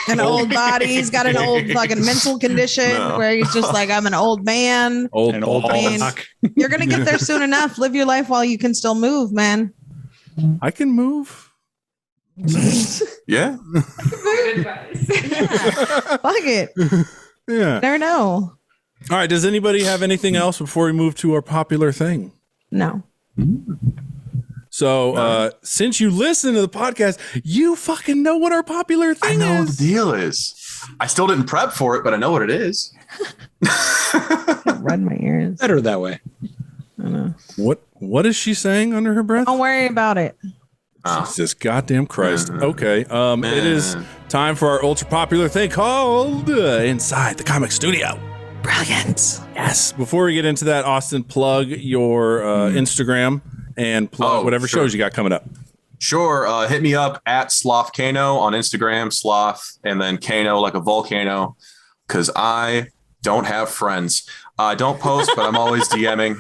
S4: An old body. He's got an old fucking mental condition where he's just like, I'm an old man.
S6: Old
S4: you're going to get there soon enough. Live your life while you can still move, man.
S6: I can move.
S3: Yeah.
S7: Good advice.
S4: Fuck it.
S6: Yeah.
S4: Never know.
S6: All right. Does anybody have anything else before we move to our popular thing?
S4: No.
S6: So since you listen to the podcast, you fucking know what our popular
S3: I
S6: thing
S3: know what the
S6: is.
S3: deal is. I still didn't prep for it, but I know what it is.
S4: Red my ears.
S5: Better that way.
S4: I know.
S6: What is she saying under her breath?
S4: Don't worry about it.
S3: Oh.
S6: Jesus goddamn Christ. Okay. It is time for our ultra popular thing called Inside the Comic Studio.
S4: Brilliant.
S6: Yes. Before we get into that, Austin, plug your Instagram and plug whatever shows you got coming up.
S3: Sure. Hit me up at Slothkano on Instagram, Sloth, and then Kano like a volcano, because I don't have friends. I don't post, but I'm always DMing.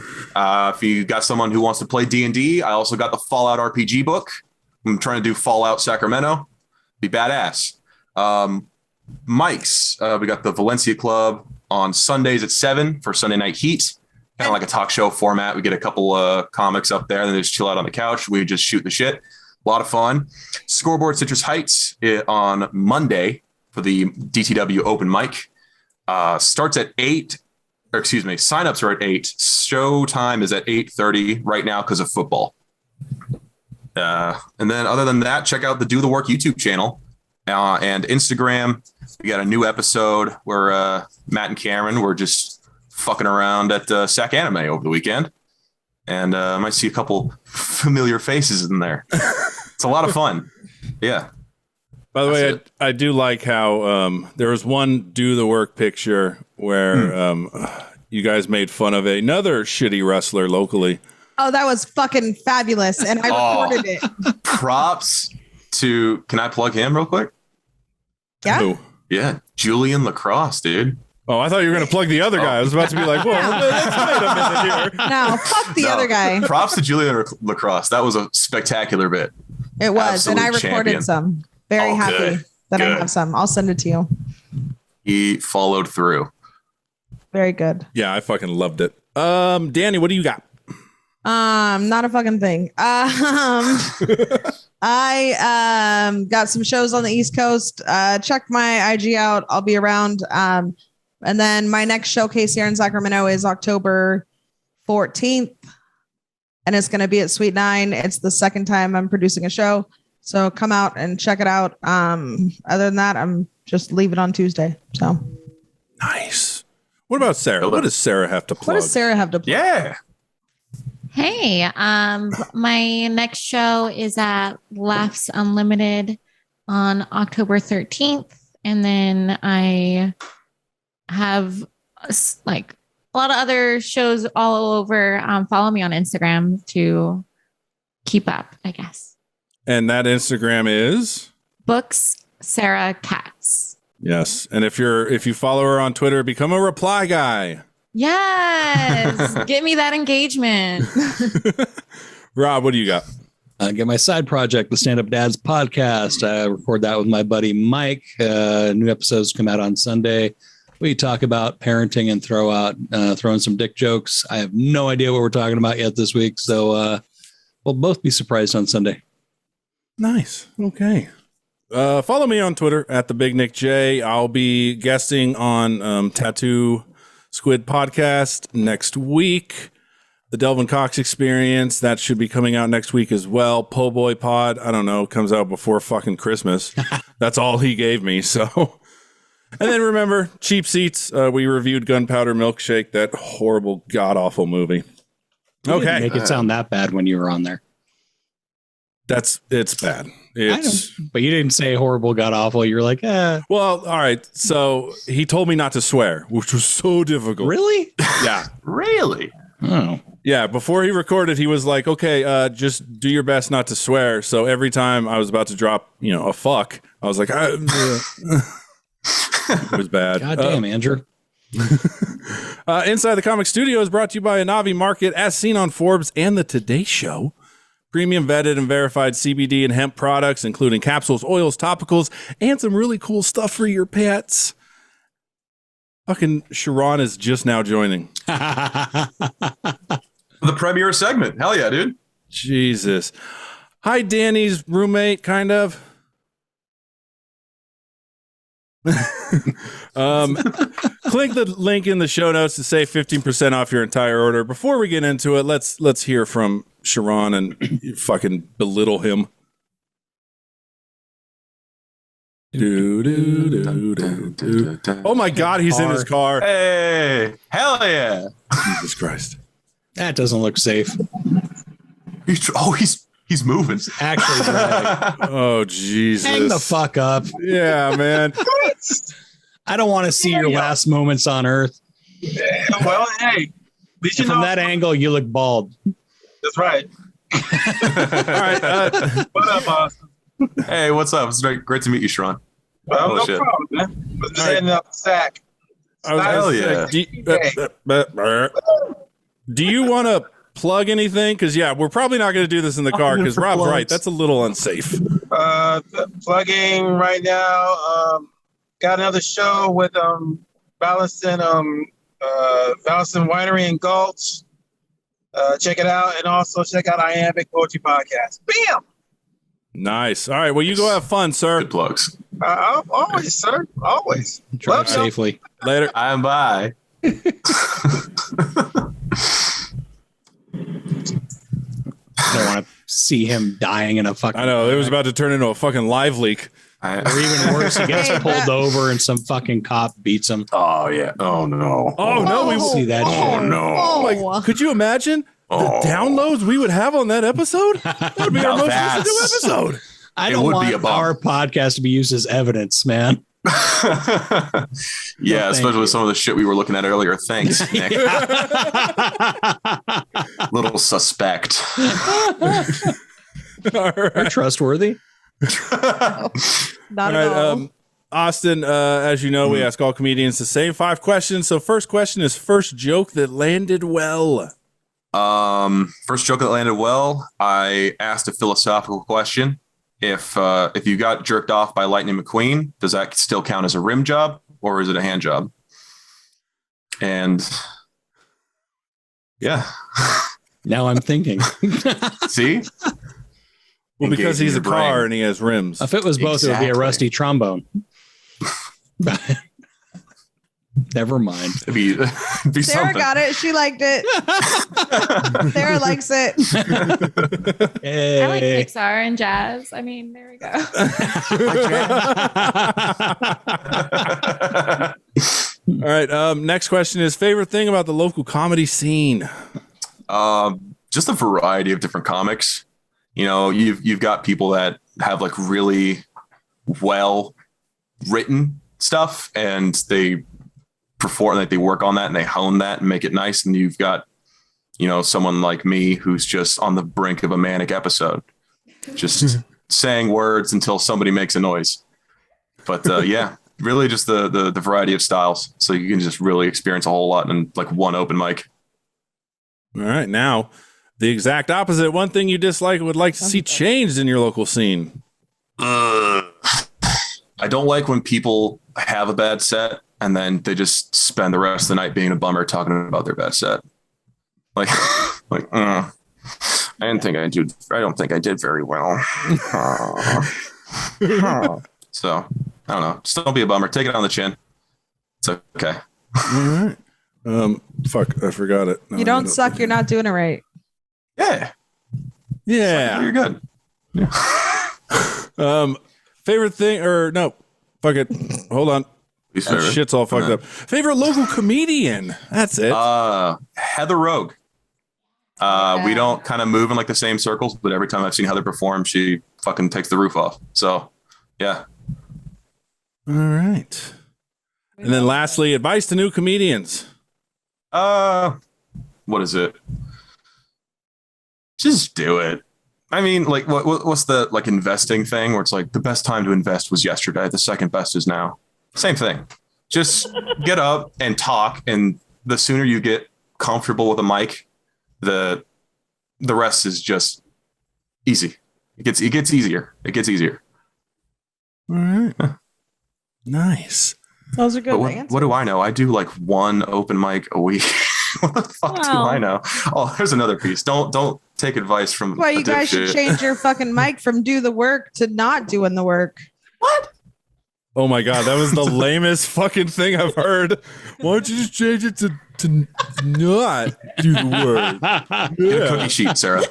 S3: If you got someone who wants to play D&D, I also got the Fallout RPG book. I'm trying to do Fallout Sacramento. Be badass. Mike's, we got the Valencia Club on Sundays at 7 for Sunday Night Heat. Kind of like a talk show format. We get a couple comics up there and then they just chill out on the couch. We just shoot the shit. A lot of fun. Scoreboard Citrus Heights on Monday for the DTW open mic. Starts at 8. Or excuse me, signups are at 8. Show time is at 8:30 right now because of football. And then other than that, check out the Do the Work YouTube channel and Instagram. We got a new episode where Matt and Cameron were just fucking around at Sac Anime over the weekend. And I might see a couple familiar faces in there. It's a lot of fun. Yeah.
S6: By the way, I do like how there was one Do the Work picture where you guys made fun of another shitty wrestler locally.
S4: Oh, that was fucking fabulous. And I recorded it.
S3: Props to, can I plug him real quick?
S4: Yeah.
S6: Who?
S3: Yeah. Julian Lacrosse, dude.
S6: Oh, I thought you were going to plug the other guy. I was about to be like, well, let's wait a minute here.
S4: No, fuck the other guy.
S3: Props to Julian Lacrosse. That was a spectacular bit.
S4: It was.
S3: Absolute
S4: and I recorded
S3: champion.
S4: some. Very happy
S3: good.
S4: that I
S3: Good.
S4: have some. I'll send it to you.
S3: He followed through.
S4: Very good.
S6: Yeah, I fucking loved it. Danny, what do you got?
S4: Not a fucking thing. I got some shows on the East Coast. Check my IG out. I'll be around. And then my next showcase here in Sacramento is October 14th. And it's going to be at Sweet Nine. It's the second time I'm producing a show. So come out and check it out. Other than that, I'm just leave it on Tuesday. So
S6: Nice. What about Sarah? What does Sarah have to plug?
S4: what does Sarah have to play?
S3: Yeah.
S8: Hey, my next show is at Laughs Unlimited on October 13th. And then I have like a lot of other shows all over. Follow me on Instagram to keep up, I guess.
S6: And that Instagram is?
S8: Books Sarah Katz.
S6: Yes. And if you follow her on Twitter, become a reply guy.
S8: Yes. Get me that engagement.
S6: Rob, what do you got?
S5: Get my side project, the Stand Up Dads podcast. I record that with my buddy Mike. New episodes come out on Sunday. We talk about parenting and throw in some dick jokes. I have no idea what we're talking about yet this week, so we'll both be surprised on Sunday.
S6: Nice. Okay. Follow me on Twitter at the Big Nick J. I'll be guesting on Tattoo Squid podcast next week. The Delvin Cox Experience, that should be coming out next week as well. Po' Boy Pod, I don't know, comes out before fucking Christmas. That's all he gave me. So, and then remember, Cheap Seats. We reviewed Gunpowder Milkshake, that horrible, god awful movie.
S5: You didn't
S6: Okay,
S5: make it sound that bad when you were on there.
S6: it's bad. It's
S5: But you didn't say horrible, god awful. You're like,
S6: well, all right. So he told me not to swear, which was so difficult.
S5: really?
S6: Yeah.
S3: Really?
S5: Oh,
S6: Yeah, before he recorded, he was like, okay, just do your best not to swear. So every time I was about to drop, a fuck, I was like, it was bad.
S5: God damn, Andrew.
S6: Inside the Comic Studio is brought to you by Anavi Market, as seen on Forbes and The Today Show. Premium vetted and verified CBD and hemp products, including capsules, oils, topicals, and some really cool stuff for your pets. Fucking Sharon is just now joining.
S3: The premiere segment. Hell yeah, dude.
S6: Jesus. Hi, Danny's roommate, kind of. Click the link in the show notes to save 15% off your entire order. Before we get into it, let's hear from Sharon and fucking belittle him. Oh my God, he's in his car.
S3: Hey, hell yeah.
S6: Jesus Christ.
S5: That doesn't look safe.
S3: He's moving.
S5: Actually, driving.
S6: Oh, Jesus.
S5: Hang the fuck up.
S6: Yeah, man.
S5: I don't want to see your last moments on Earth.
S9: Well, hey,
S5: from that angle, you look bald.
S9: That's right.
S6: All right.
S9: What up, Austin?
S3: Hey, what's up? It's great to meet you, Sharon.
S9: Well, no
S3: shit.
S9: problem, man. Let's just heading up the sack.
S3: Hell yeah.
S6: Do you want to plug anything? Because, yeah, we're probably not going to do this in the car because Rob's right. That's a little unsafe.
S9: Plugging right now. Got another show with Balleston Winery and Gulch. Check it out. And also check out Iambic Poetry Podcast. Bam!
S6: Nice. All right. Well, you go have fun, sir.
S3: Good plugs.
S9: Always, sir. Always.
S5: Drive
S9: Love you.
S5: safely.
S6: Later.
S3: I'm bye.
S5: I don't want to see him dying in a fucking.
S6: I know. It was about to turn into a fucking live leak.
S5: Or even worse, he gets pulled over and some fucking cop beats him.
S3: Oh, yeah. Oh, no.
S6: Oh, no. We
S5: See that
S3: Oh,
S5: shit.
S3: no.
S6: Oh, could you imagine the downloads we would have on that episode? That would be our most listened to episode.
S5: I
S3: It
S5: don't
S3: would
S5: want
S3: be a bummer.
S5: our podcast to be used as evidence, man.
S3: Yeah, especially with some of the shit we were looking at earlier. Thanks, Nick. Little suspect.
S6: All
S5: We're
S6: right.
S5: trustworthy.
S4: Not
S6: All
S4: at
S6: right,
S4: all.
S6: Austin, as you know, we ask all comedians the same 5 questions. So first question is first joke that landed well.
S3: First joke that landed well. I asked a philosophical question. If you got jerked off by Lightning McQueen, does that still count as a rim job or is it a hand job? And yeah.
S5: Now I'm thinking.
S3: See?
S6: Well, because
S3: Engaging
S6: he's a
S3: your
S6: car
S3: brain.
S6: and he has rims.
S5: If it was both, it would be a
S3: Exactly.
S5: rusty trombone. Never mind.
S3: It'd be
S4: Sarah
S3: something.
S4: got it. She liked it. Sarah likes it.
S5: Hey.
S7: I like Pixar and jazz. I mean, there we go.
S6: All right. Next question is favorite thing about the local comedy scene.
S3: Just a variety of different comics. You know, you've got people that have like really well written stuff and they perform, like they work on that and they hone that and make it nice. And you've got, you know, someone like me who's just on the brink of a manic episode, just saying words until somebody makes a noise. But yeah, really just the variety of styles. So you can just really experience a whole lot in like one open mic.
S6: All right. Now, the exact opposite. One thing you dislike and would like to see changed in your local scene.
S3: I don't like when people have a bad set and then they just spend the rest of the night being a bummer talking about their bad set. Like, I don't think I did very well. So I don't know. Just don't be a bummer. Take it on the chin. It's okay.
S6: All right. Fuck, I forgot it. No,
S4: You don't suck. You're not doing it right.
S3: Yeah.
S6: Yeah.
S3: You're good.
S6: Favorite thing or no? Fuck it. Hold on.
S3: Least
S6: That
S3: favorite.
S6: shit's all fucked up. Favorite local comedian. That's it.
S3: Heather Rogue. We don't kind of move in like the same circles, but every time I've seen Heather perform, she fucking takes the roof off. So yeah.
S6: All right. And then lastly, advice to new comedians.
S3: What is it? Just do it. I mean, like, what's the like investing thing where it's like the best time to invest was yesterday, the second best is now. Same thing. Just get up and talk, and the sooner you get comfortable with a mic, the rest is just easy. It gets easier. It gets easier.
S6: All right. Nice.
S4: Those are good
S3: But
S4: answers.
S3: what do I know? I do like one open mic a week. What the fuck do
S4: Wow.
S3: I know? Oh, there's another piece. Don't take advice from.
S4: Well, you
S3: a
S4: guys should
S3: dipshit.
S4: change your fucking mic from do the work to not doing the work.
S3: What?
S6: Oh my God, that was the lamest fucking thing I've heard. Why don't you just change it to not do the word?
S3: Get a cookie sheet, Sarah.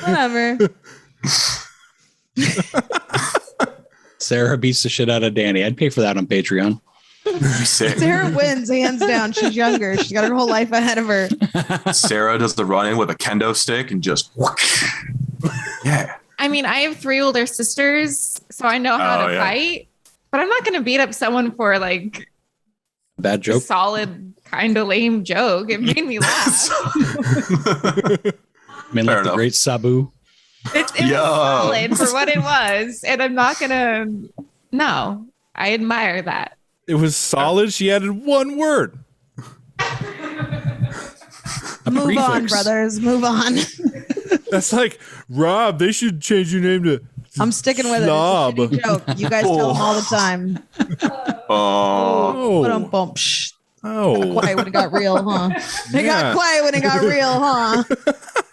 S4: Whatever.
S5: Sarah beats the shit out of Danny. I'd pay for that on Patreon.
S4: Sarah wins hands down. She's younger. She's got her whole life ahead of her.
S3: Sarah does the run in with a kendo stick and just yeah.
S7: I mean, I have 3 older sisters, so I know how to fight, but I'm not going to beat up someone for like
S5: bad joke.
S7: A solid, kind of lame joke. It made me laugh.
S5: I mean, like the great Sabu.
S7: It was solid for what it was, and I'm not going to. No, I admire that.
S6: It was solid. She added 1 word.
S4: Move on, brothers. Move on.
S6: That's like, Rob, they should change your name to
S4: I'm sticking with it. It's a shitty joke. You guys tell them all the time.
S3: Oh.
S4: Got quiet when it got real, huh? It
S6: Yeah.
S4: got quiet when it got real, huh?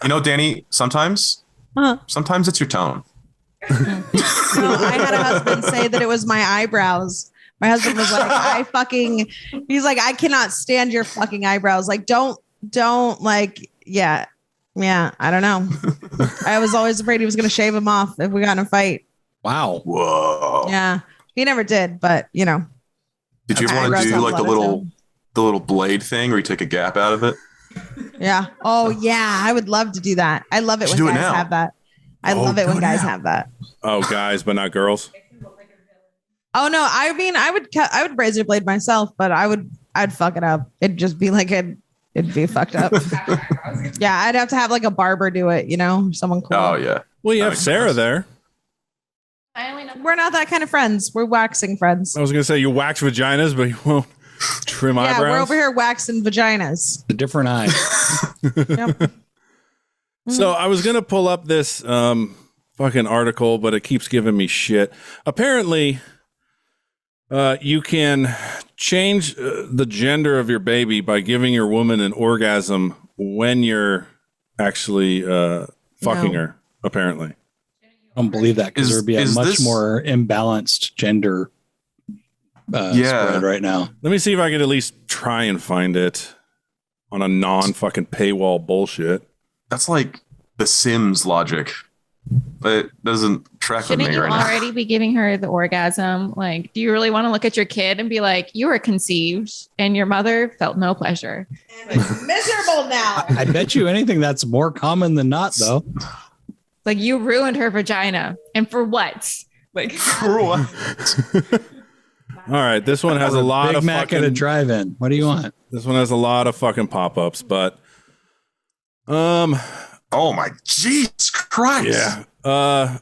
S3: You know, Danny, sometimes it's your tone.
S4: No, I had a husband say that it was my eyebrows. My husband was like, he's like, I cannot stand your fucking eyebrows. Like, don't like, yeah, I don't know. I was always afraid he was going to shave them off if we got in a fight.
S5: Wow.
S3: Whoa.
S4: Yeah. He never did, but you know.
S3: Did you want to do like the little blade thing where you take a gap out of it?
S4: Yeah. Oh yeah. I would love to do that. I love it when guys have that. I love it when guys have that.
S6: Oh, guys, but not girls.
S4: Oh no. I mean, I would razor blade myself, but I'd fuck it up. It'd just be like it'd be fucked up. Yeah. I'd have to have like a barber do it, you know, someone cool.
S3: Oh yeah.
S6: Well, you have Sarah there.
S4: We're not that kind of friends. We're waxing friends.
S6: I was going to say you wax vaginas, but you won't trim eyebrows.
S4: Yeah, we're over here waxing vaginas.
S5: A different eye.
S4: Yep.
S6: So I was going to pull up this fucking article, but it keeps giving me shit. Apparently, you can change the gender of your baby by giving your woman an orgasm when you're actually fucking her, apparently.
S5: I don't believe that because there would be a much more imbalanced gender spread right now.
S6: Let me see if I can at least try and find it on a non-fucking paywall bullshit.
S3: That's like the Sims logic. It doesn't track with
S7: Shouldn't
S3: me
S7: you
S3: right now.
S7: already be giving her the orgasm? Like, do you really want to look at your kid and be like, you were conceived and your mother felt no pleasure?
S4: Miserable now.
S5: I bet you anything that's more common than not, though.
S7: Like, you ruined her vagina. And for what? Like,
S3: For what?
S6: All right, this one has a lot
S5: Big
S6: of
S5: Mac
S6: fucking
S5: at a drive-in. What do you want?
S6: This one has a lot of fucking pop-ups, but
S3: oh my Jesus Christ.
S6: Yeah.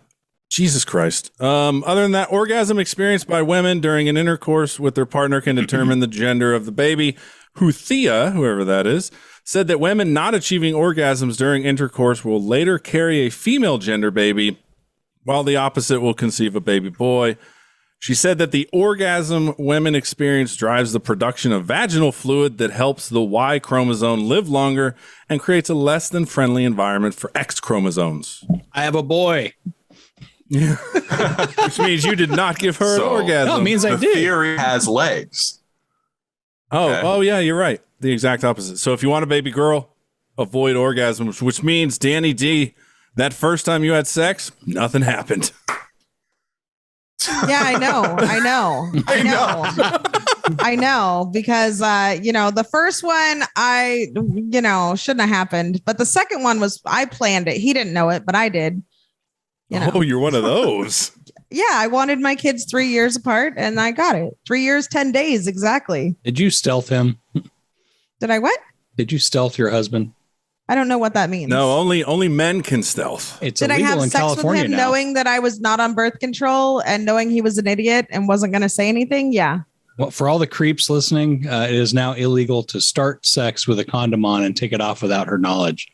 S6: Jesus Christ. Other than that, orgasm experienced by women during an intercourse with their partner can determine the gender of the baby. Thea, whoever that is, said that women not achieving orgasms during intercourse will later carry a female gender baby, while the opposite will conceive a baby boy. She said that the orgasm women experience drives the production of vaginal fluid that helps the Y chromosome live longer and creates a less than friendly environment for X chromosomes.
S5: I have a boy.
S6: Yeah. Which means you did not give her an orgasm.
S5: No, it means I
S3: The
S5: did.
S3: theory has legs.
S6: Oh, yeah, you're right. The exact opposite. So if you want a baby girl, avoid orgasms, which means, Danny D, that first time you had sex, nothing happened.
S4: Yeah, I know because the first one shouldn't have happened, but the second one was I planned it. He didn't know it, but I did.
S6: Oh, you're one of those.
S4: Yeah, I wanted my kids 3 years apart, and I got it. 3 years, 10 days exactly.
S5: Did you stealth him?
S4: Did I what?
S5: Did you stealth your husband?
S4: I don't know what that means.
S6: No, only men can stealth.
S5: It's
S4: Did I
S5: illegal
S4: have
S5: in
S4: sex
S5: California
S4: with him
S5: now.
S4: knowing that I was not on birth control and knowing he was an idiot and wasn't going to say anything? Yeah.
S5: Well, for all the creeps listening, it is now illegal to start sex with a condom on and take it off without her knowledge.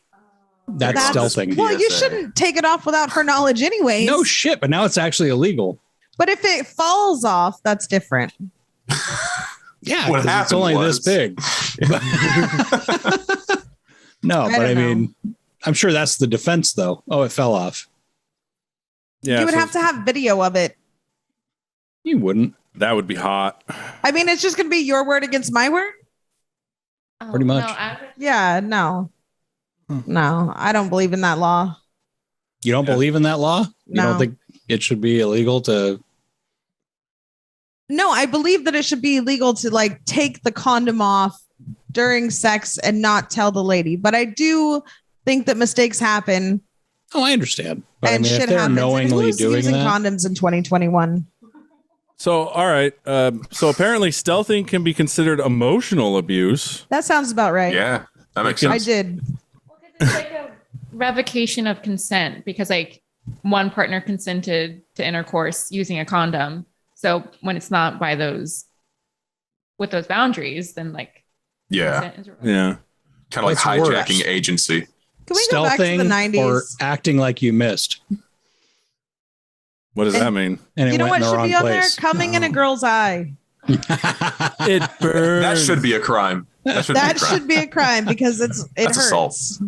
S5: That's stealthing.
S4: Well, you shouldn't take it off without her knowledge anyways.
S5: No shit, but now it's actually illegal.
S4: But if it falls off, that's different.
S5: Yeah,
S3: What
S5: 'cause it's
S3: happened
S5: only
S3: was-
S5: this big. No, but I mean, I'm sure that's the defense, though. Oh, it fell off.
S6: Yeah,
S4: You would
S6: so
S4: have to have video of it
S5: You wouldn't.
S6: That would be hot.
S4: I mean, it's just going to be your word against my word.
S5: Pretty much.
S4: Yeah, no. No, I don't believe in that law.
S5: You don't believe in that law? You
S4: No.
S5: don't think it should be illegal to?
S4: No, I believe that it should be illegal to like take the condom off during sex and not tell the lady. But I do think that mistakes happen.
S5: Oh, I understand. But
S4: And
S5: I mean,
S4: shit
S5: if they're
S4: happens.
S5: knowingly
S4: Who's
S5: doing
S4: using
S5: that,
S4: condoms in 2021?
S6: So, all right. So apparently stealthing can be considered emotional abuse.
S4: That sounds about right.
S3: Yeah, that makes
S4: I
S3: sense.
S4: did.
S7: It's like a revocation of consent because like one partner consented to intercourse using a condom. So when it's not by those with those boundaries, then like
S3: Yeah,
S7: consent is revoked.
S6: Yeah.
S3: kind of like
S5: What's
S3: hijacking
S5: worse?
S3: agency.
S4: Can we go back to the
S5: stealthing
S4: 90s?
S5: or acting like you missed.
S6: What does that mean?
S5: And it
S4: You know
S5: went
S4: what
S5: in the
S4: should
S5: wrong
S4: be on there?
S5: place.
S4: Coming in a girl's eye.
S6: It burns.
S3: That should be a crime. That should be a
S4: That
S3: crime.
S4: should be a crime because it
S3: That's assault.
S4: hurts.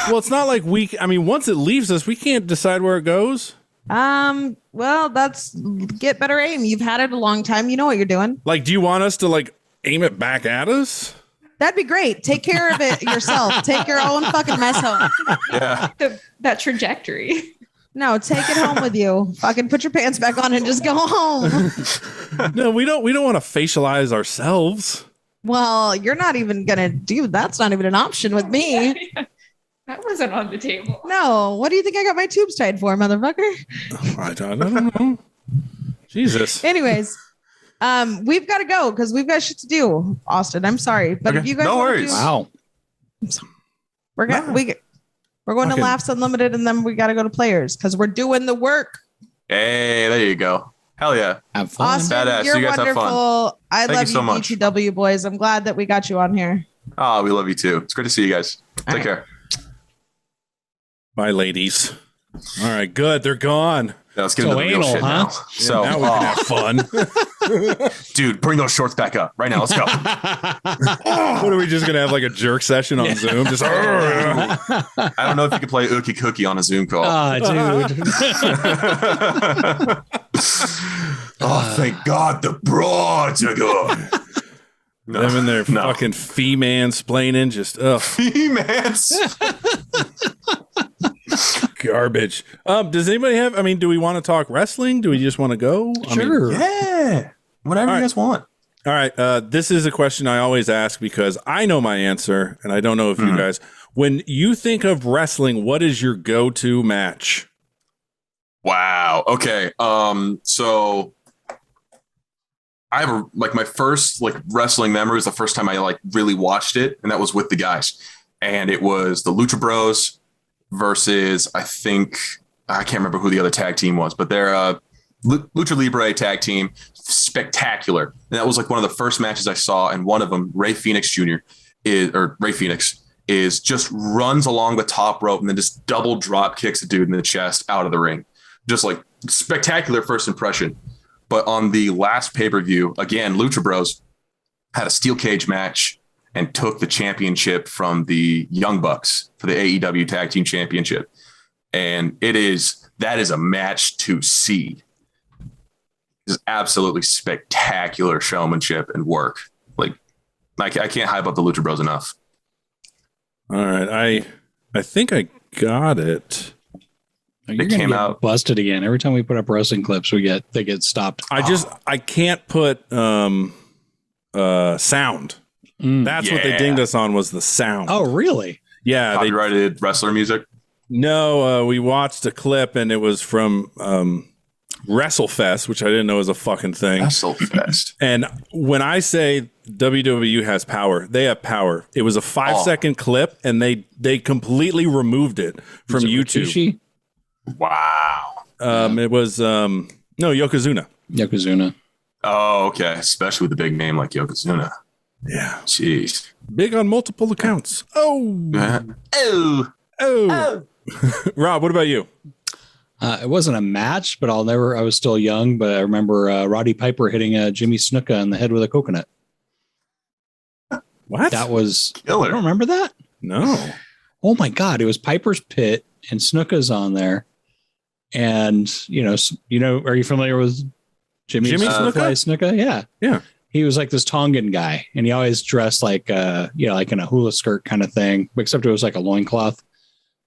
S6: Well, it's not like once it leaves us, we can't decide where it goes.
S4: Well, that's get better aim. You've had it a long time. You know what you're doing.
S6: Like, do you want us to like aim it back at us?
S4: That'd be great. Take care of it yourself. Take your own fucking mess home.
S3: Yeah.
S7: That trajectory.
S4: No, take it home with you. Fucking put your pants back on and just go home.
S6: No, we don't want to facialize ourselves.
S4: Well, you're not even gonna do that's not even an option with me.
S7: That wasn't on the table.
S4: No. What do you think I got my tubes tied for, motherfucker?
S6: I don't know. Jesus.
S4: Anyways, we've got to go because we've got shit to do, Austin. I'm sorry, but
S3: Okay,
S4: if you guys
S3: no
S4: wanna
S3: worries.
S5: Wow.
S4: we're going we're going
S6: Fucking-
S4: to Laughs Unlimited, and then we got to go to Players because we're doing the work.
S3: Hey, there you go. Hell yeah.
S5: Have fun.
S4: Austin,
S3: Badass.
S4: you're
S3: You guys have fun.
S4: wonderful. I
S3: Thank you
S4: love
S3: so
S4: you,
S3: much.
S4: BTW boys. I'm glad that we got you on here.
S3: Oh, we love you too. It's great to see you guys. Take
S4: right.
S3: care.
S6: Bye, ladies. All right, good. They're gone.
S3: Now let's get
S5: So
S3: into the real
S5: anal,
S3: shit
S5: huh?
S3: now. So,
S6: Now we can have fun.
S3: dude, bring those shorts back up right now. Let's go.
S6: What are we just gonna have like a jerk session on Zoom? Just
S3: I don't know if you can play Ookie Cookie on a Zoom call.
S5: Ah, dude.
S3: Oh, thank God the broads are good. No,
S6: them in their
S3: no.
S6: fucking fee-mansplaining, just
S3: He-mans.
S6: garbage. Does anybody have? Do we want to talk wrestling? Do we just want to go?
S5: Sure.
S3: Yeah. Whatever
S6: All
S3: you
S6: right.
S3: guys want.
S6: All right. This is a question I always ask because I know my answer, and I don't know if you guys. When you think of wrestling, what is your go-to match?
S3: Wow. Okay. So I have my first wrestling memory was the first time I really watched it, and that was with the guys. And it was the Lucha Bros versus I can't remember who the other tag team was, but they're Lucha Libre tag team. Spectacular. And that was one of the first matches I saw, and one of them, Ray Phoenix is just runs along the top rope and then just double drop kicks a dude in the chest out of the ring. Just spectacular first impression. But on the last pay-per-view, again, Lucha Bros had a steel cage match and took the championship from the Young Bucks for the AEW Tag Team Championship. And that is a match to see. It's absolutely spectacular showmanship and work. I can't hype up the Lucha Bros enough.
S6: All right. I think I got it.
S5: You're
S3: They
S5: gonna
S3: came
S5: get
S3: out-
S5: busted again. Every time we put up wrestling clips, they get stopped.
S6: I can't put sound. That's what they
S3: Yeah.
S6: dinged us on was the sound.
S5: Oh, really?
S6: Yeah.
S3: Copyrighted wrestler music.
S6: We watched a clip and it was from WrestleFest, which I didn't know was a fucking thing.
S3: WrestleFest.
S6: And when I say WWE has power, they have power. It was a 5-second clip and they completely removed it from
S5: Is it
S6: YouTube.
S5: Rikishi?
S3: Wow.
S6: It was Yokozuna.
S5: Yokozuna.
S3: Oh, okay. Especially with a big name like Yokozuna.
S6: Yeah.
S3: Jeez.
S6: Big on multiple accounts. Oh.
S3: Oh.
S6: Rob, what about you?
S5: It wasn't a match, but I was still young, but I remember Roddy Piper hitting Jimmy Snuka in the head with a coconut.
S6: What?
S5: That was,
S3: Killer.
S5: I don't remember that.
S6: No.
S5: Oh my God. It was Piper's Pit and Snuka's on there. And, are you familiar with Jimmy Snuka. Yeah.
S6: Yeah.
S5: He was like this Tongan guy, and he always dressed like like in a hula skirt kind of thing, except it was like a loincloth.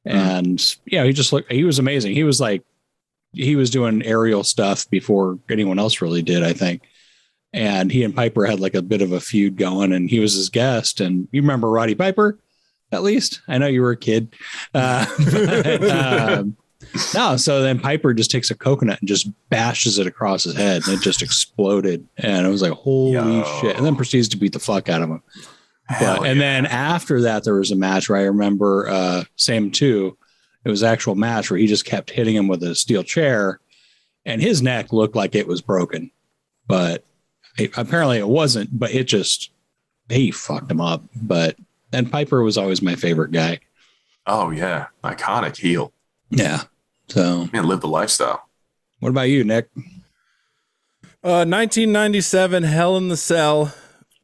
S5: And he was amazing. He was doing aerial stuff before anyone else really did, I think. And he and Piper had like a bit of a feud going, and he was his guest. And you remember Roddy Piper, at least? I know you were a kid. No, so then Piper just takes a coconut and just bashes it across his head, and it just exploded. And it was like, holy shit. And then proceeds to beat the fuck out of him. And then after that, there was a match where I remember same too. It was an actual match where he just kept hitting him with a steel chair, and his neck looked like it was broken. But apparently it wasn't, but he fucked him up. And Piper was always my favorite guy.
S3: Oh yeah. Iconic heel.
S5: Yeah. So
S3: man, live the lifestyle.
S5: What about you, Nick?
S6: 1997 Hell in the Cell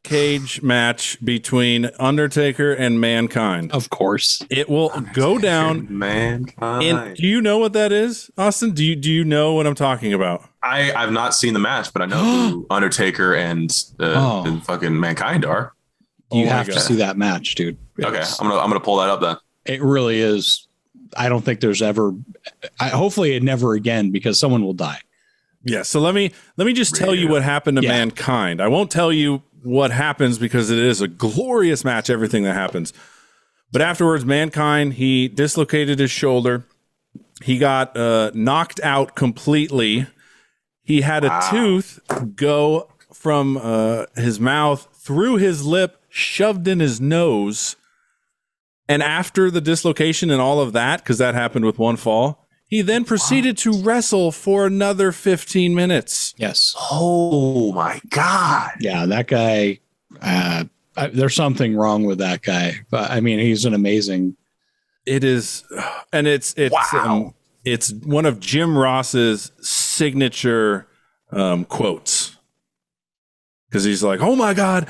S6: cage match between Undertaker and Mankind.
S5: Of course.
S6: It will go down.
S3: Mankind.
S6: And do you know what that is, Austin? Do you know what I'm talking about?
S3: I've not seen the match, but I know who Undertaker and fucking Mankind are.
S5: You have to see that match, dude.
S3: Okay, I'm gonna pull that up then.
S5: It really is. I don't think there's ever. Hopefully, it never again, because someone will die.
S6: Yeah. So let me just tell you what happened to Mankind. I won't tell you what happens because it is a glorious match. Everything that happens, but afterwards, Mankind, he dislocated his shoulder. He got knocked out completely. He had a tooth go from his mouth through his lip, shoved in his nose. And after the dislocation and all of that, because that happened with one fall, he then proceeded to wrestle for another 15 minutes.
S5: Yes.
S3: Oh my God.
S5: Yeah, that guy. There's something wrong with that guy. But I mean, he's an amazing.
S6: It is, and it's one of Jim Ross's signature quotes. Because he's like, oh my God,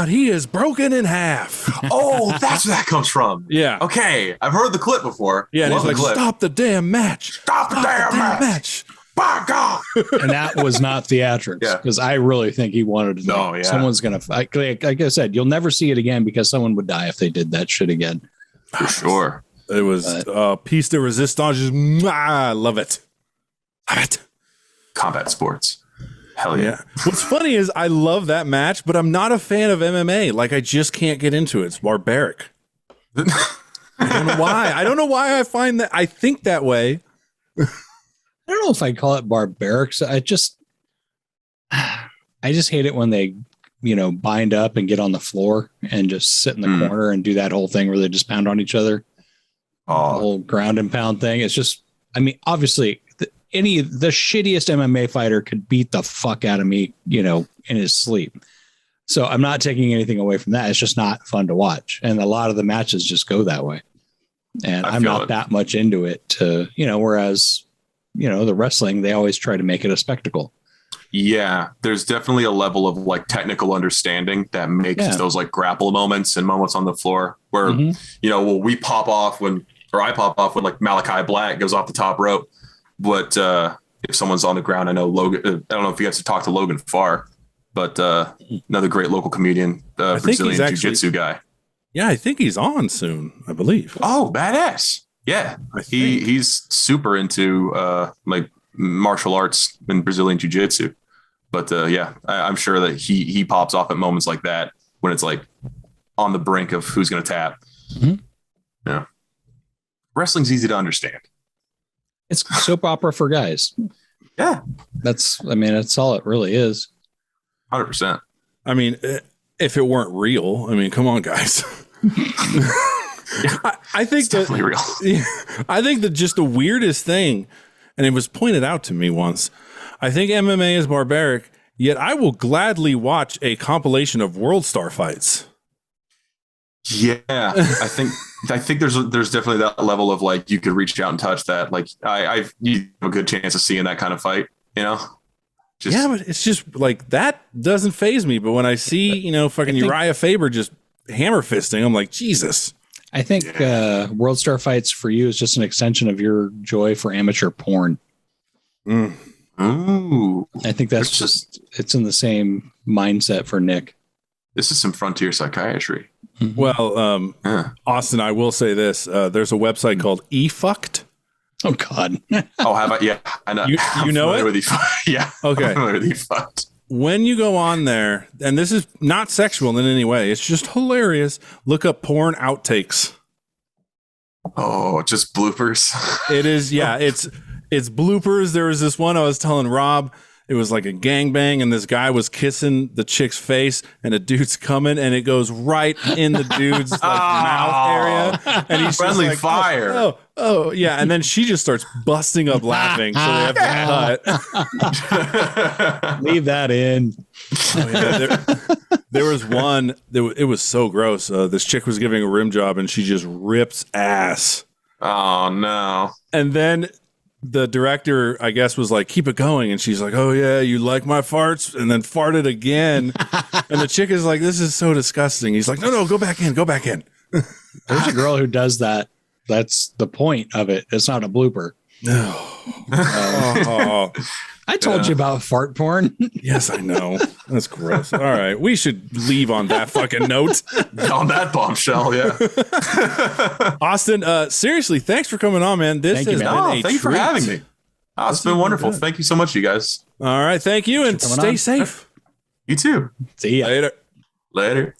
S6: he is broken in half.
S3: Oh, that's where that comes from.
S6: Yeah.
S3: Okay. I've heard the clip before.
S6: Yeah. And he's like, stop the damn match.
S3: Stop the damn match. By God.
S5: And that was not theatrics. Because I really think he wanted to know.
S3: Oh, yeah.
S5: Someone's going to, like I said, you'll never see it again because someone would die if they did that shit again.
S3: For sure.
S6: It was piece de resistance. I love it. Love it.
S3: Combat sports. Hell yeah.
S6: What's funny is I love that match, but I'm not a fan of MMA. Like, I just can't get into it. It's barbaric. I don't know why. I don't know why I find that. I think that way.
S5: I don't know if I'd call it barbaric. So I just hate it when they, bind up and get on the floor and just sit in the corner and do that whole thing where they just pound on each other. The whole ground and pound thing. It's just, I mean, obviously the shittiest MMA fighter could beat the fuck out of me, in his sleep. So I'm not taking anything away from that. It's just not fun to watch. And a lot of the matches just go that way. And I'm not that much into it whereas, the wrestling, they always try to make it a spectacle.
S3: Yeah. There's definitely a level of like technical understanding that makes those like grapple moments and moments on the floor where, I pop off when like Malachi Black goes off the top rope. But if someone's on the ground, I know Logan. I don't know if you guys have talked to Logan Farr, but another great local comedian, Brazilian jiu-jitsu guy.
S6: Yeah, I think he's on soon, I believe.
S3: Oh, badass. Yeah. He's super into like martial arts and Brazilian jiu-jitsu. But I'm sure that he pops off at moments like that when it's like on the brink of who's going to tap. Mm-hmm. Yeah. Wrestling's easy to understand.
S5: It's soap opera for guys.
S3: Yeah.
S5: That's all it really is.
S3: 100%.
S6: I mean, if it weren't real, come on, guys. I think
S3: it's definitely real.
S6: I think that just the weirdest thing, and it was pointed out to me once, I think MMA is barbaric, yet I will gladly watch a compilation of World Star fights.
S3: Yeah, I think there's definitely that level of like you could reach out and touch that. Like you have a good chance of seeing that kind of fight, but
S6: it's just like that doesn't faze me. But when I see fucking Uriah Faber just hammer fisting, I'm like, Jesus.
S5: I think World Star fights for you is just an extension of your joy for amateur porn.
S3: Ooh.
S5: I think that's just, it's in the same mindset for Nick.
S3: This is some frontier psychiatry.
S6: Well, Austin, I will say this. There's a website called eFucked.
S5: Oh, God.
S3: Oh, have I? Yeah. I know.
S6: You know it?
S3: With yeah.
S6: Okay.
S3: I'm familiar with eFucked.
S6: When you go on there, and this is not sexual in any way, it's just hilarious. Look up porn outtakes.
S3: Oh, just bloopers.
S6: It is, yeah. It's bloopers. There was this one I was telling Rob. It was like a gangbang, and this guy was kissing the chick's face, and a dude's coming, and it goes right in the dude's like mouth area, and he's
S3: friendly
S6: just like,
S3: fire.
S6: Oh, yeah, and then she just starts busting up laughing, so they have to cut.
S5: Leave that in.
S6: Oh, yeah, there was one. It was so gross. This chick was giving a rim job, and she just rips ass.
S3: Oh no!
S6: And then the director, I guess, was like, keep it going. And she's like, oh, yeah, you like my farts? And then farted again. And the chick is like, this is so disgusting. He's like, no, go back in.
S5: There's a girl who does that. That's the point of it. It's not a blooper.
S6: Oh.
S5: I told you about fart porn.
S6: Yes, I know. That's gross. All right. We should leave on that fucking note.
S3: On that bombshell, yeah.
S6: Austin, seriously, thanks for coming on, man. This has been a
S3: thank you for
S6: treat.
S3: having me. Oh, it's been wonderful. Thank you so much, you guys.
S6: All right. Thank you, and stay safe.
S3: You too.
S5: See ya.
S6: Later.
S3: Later.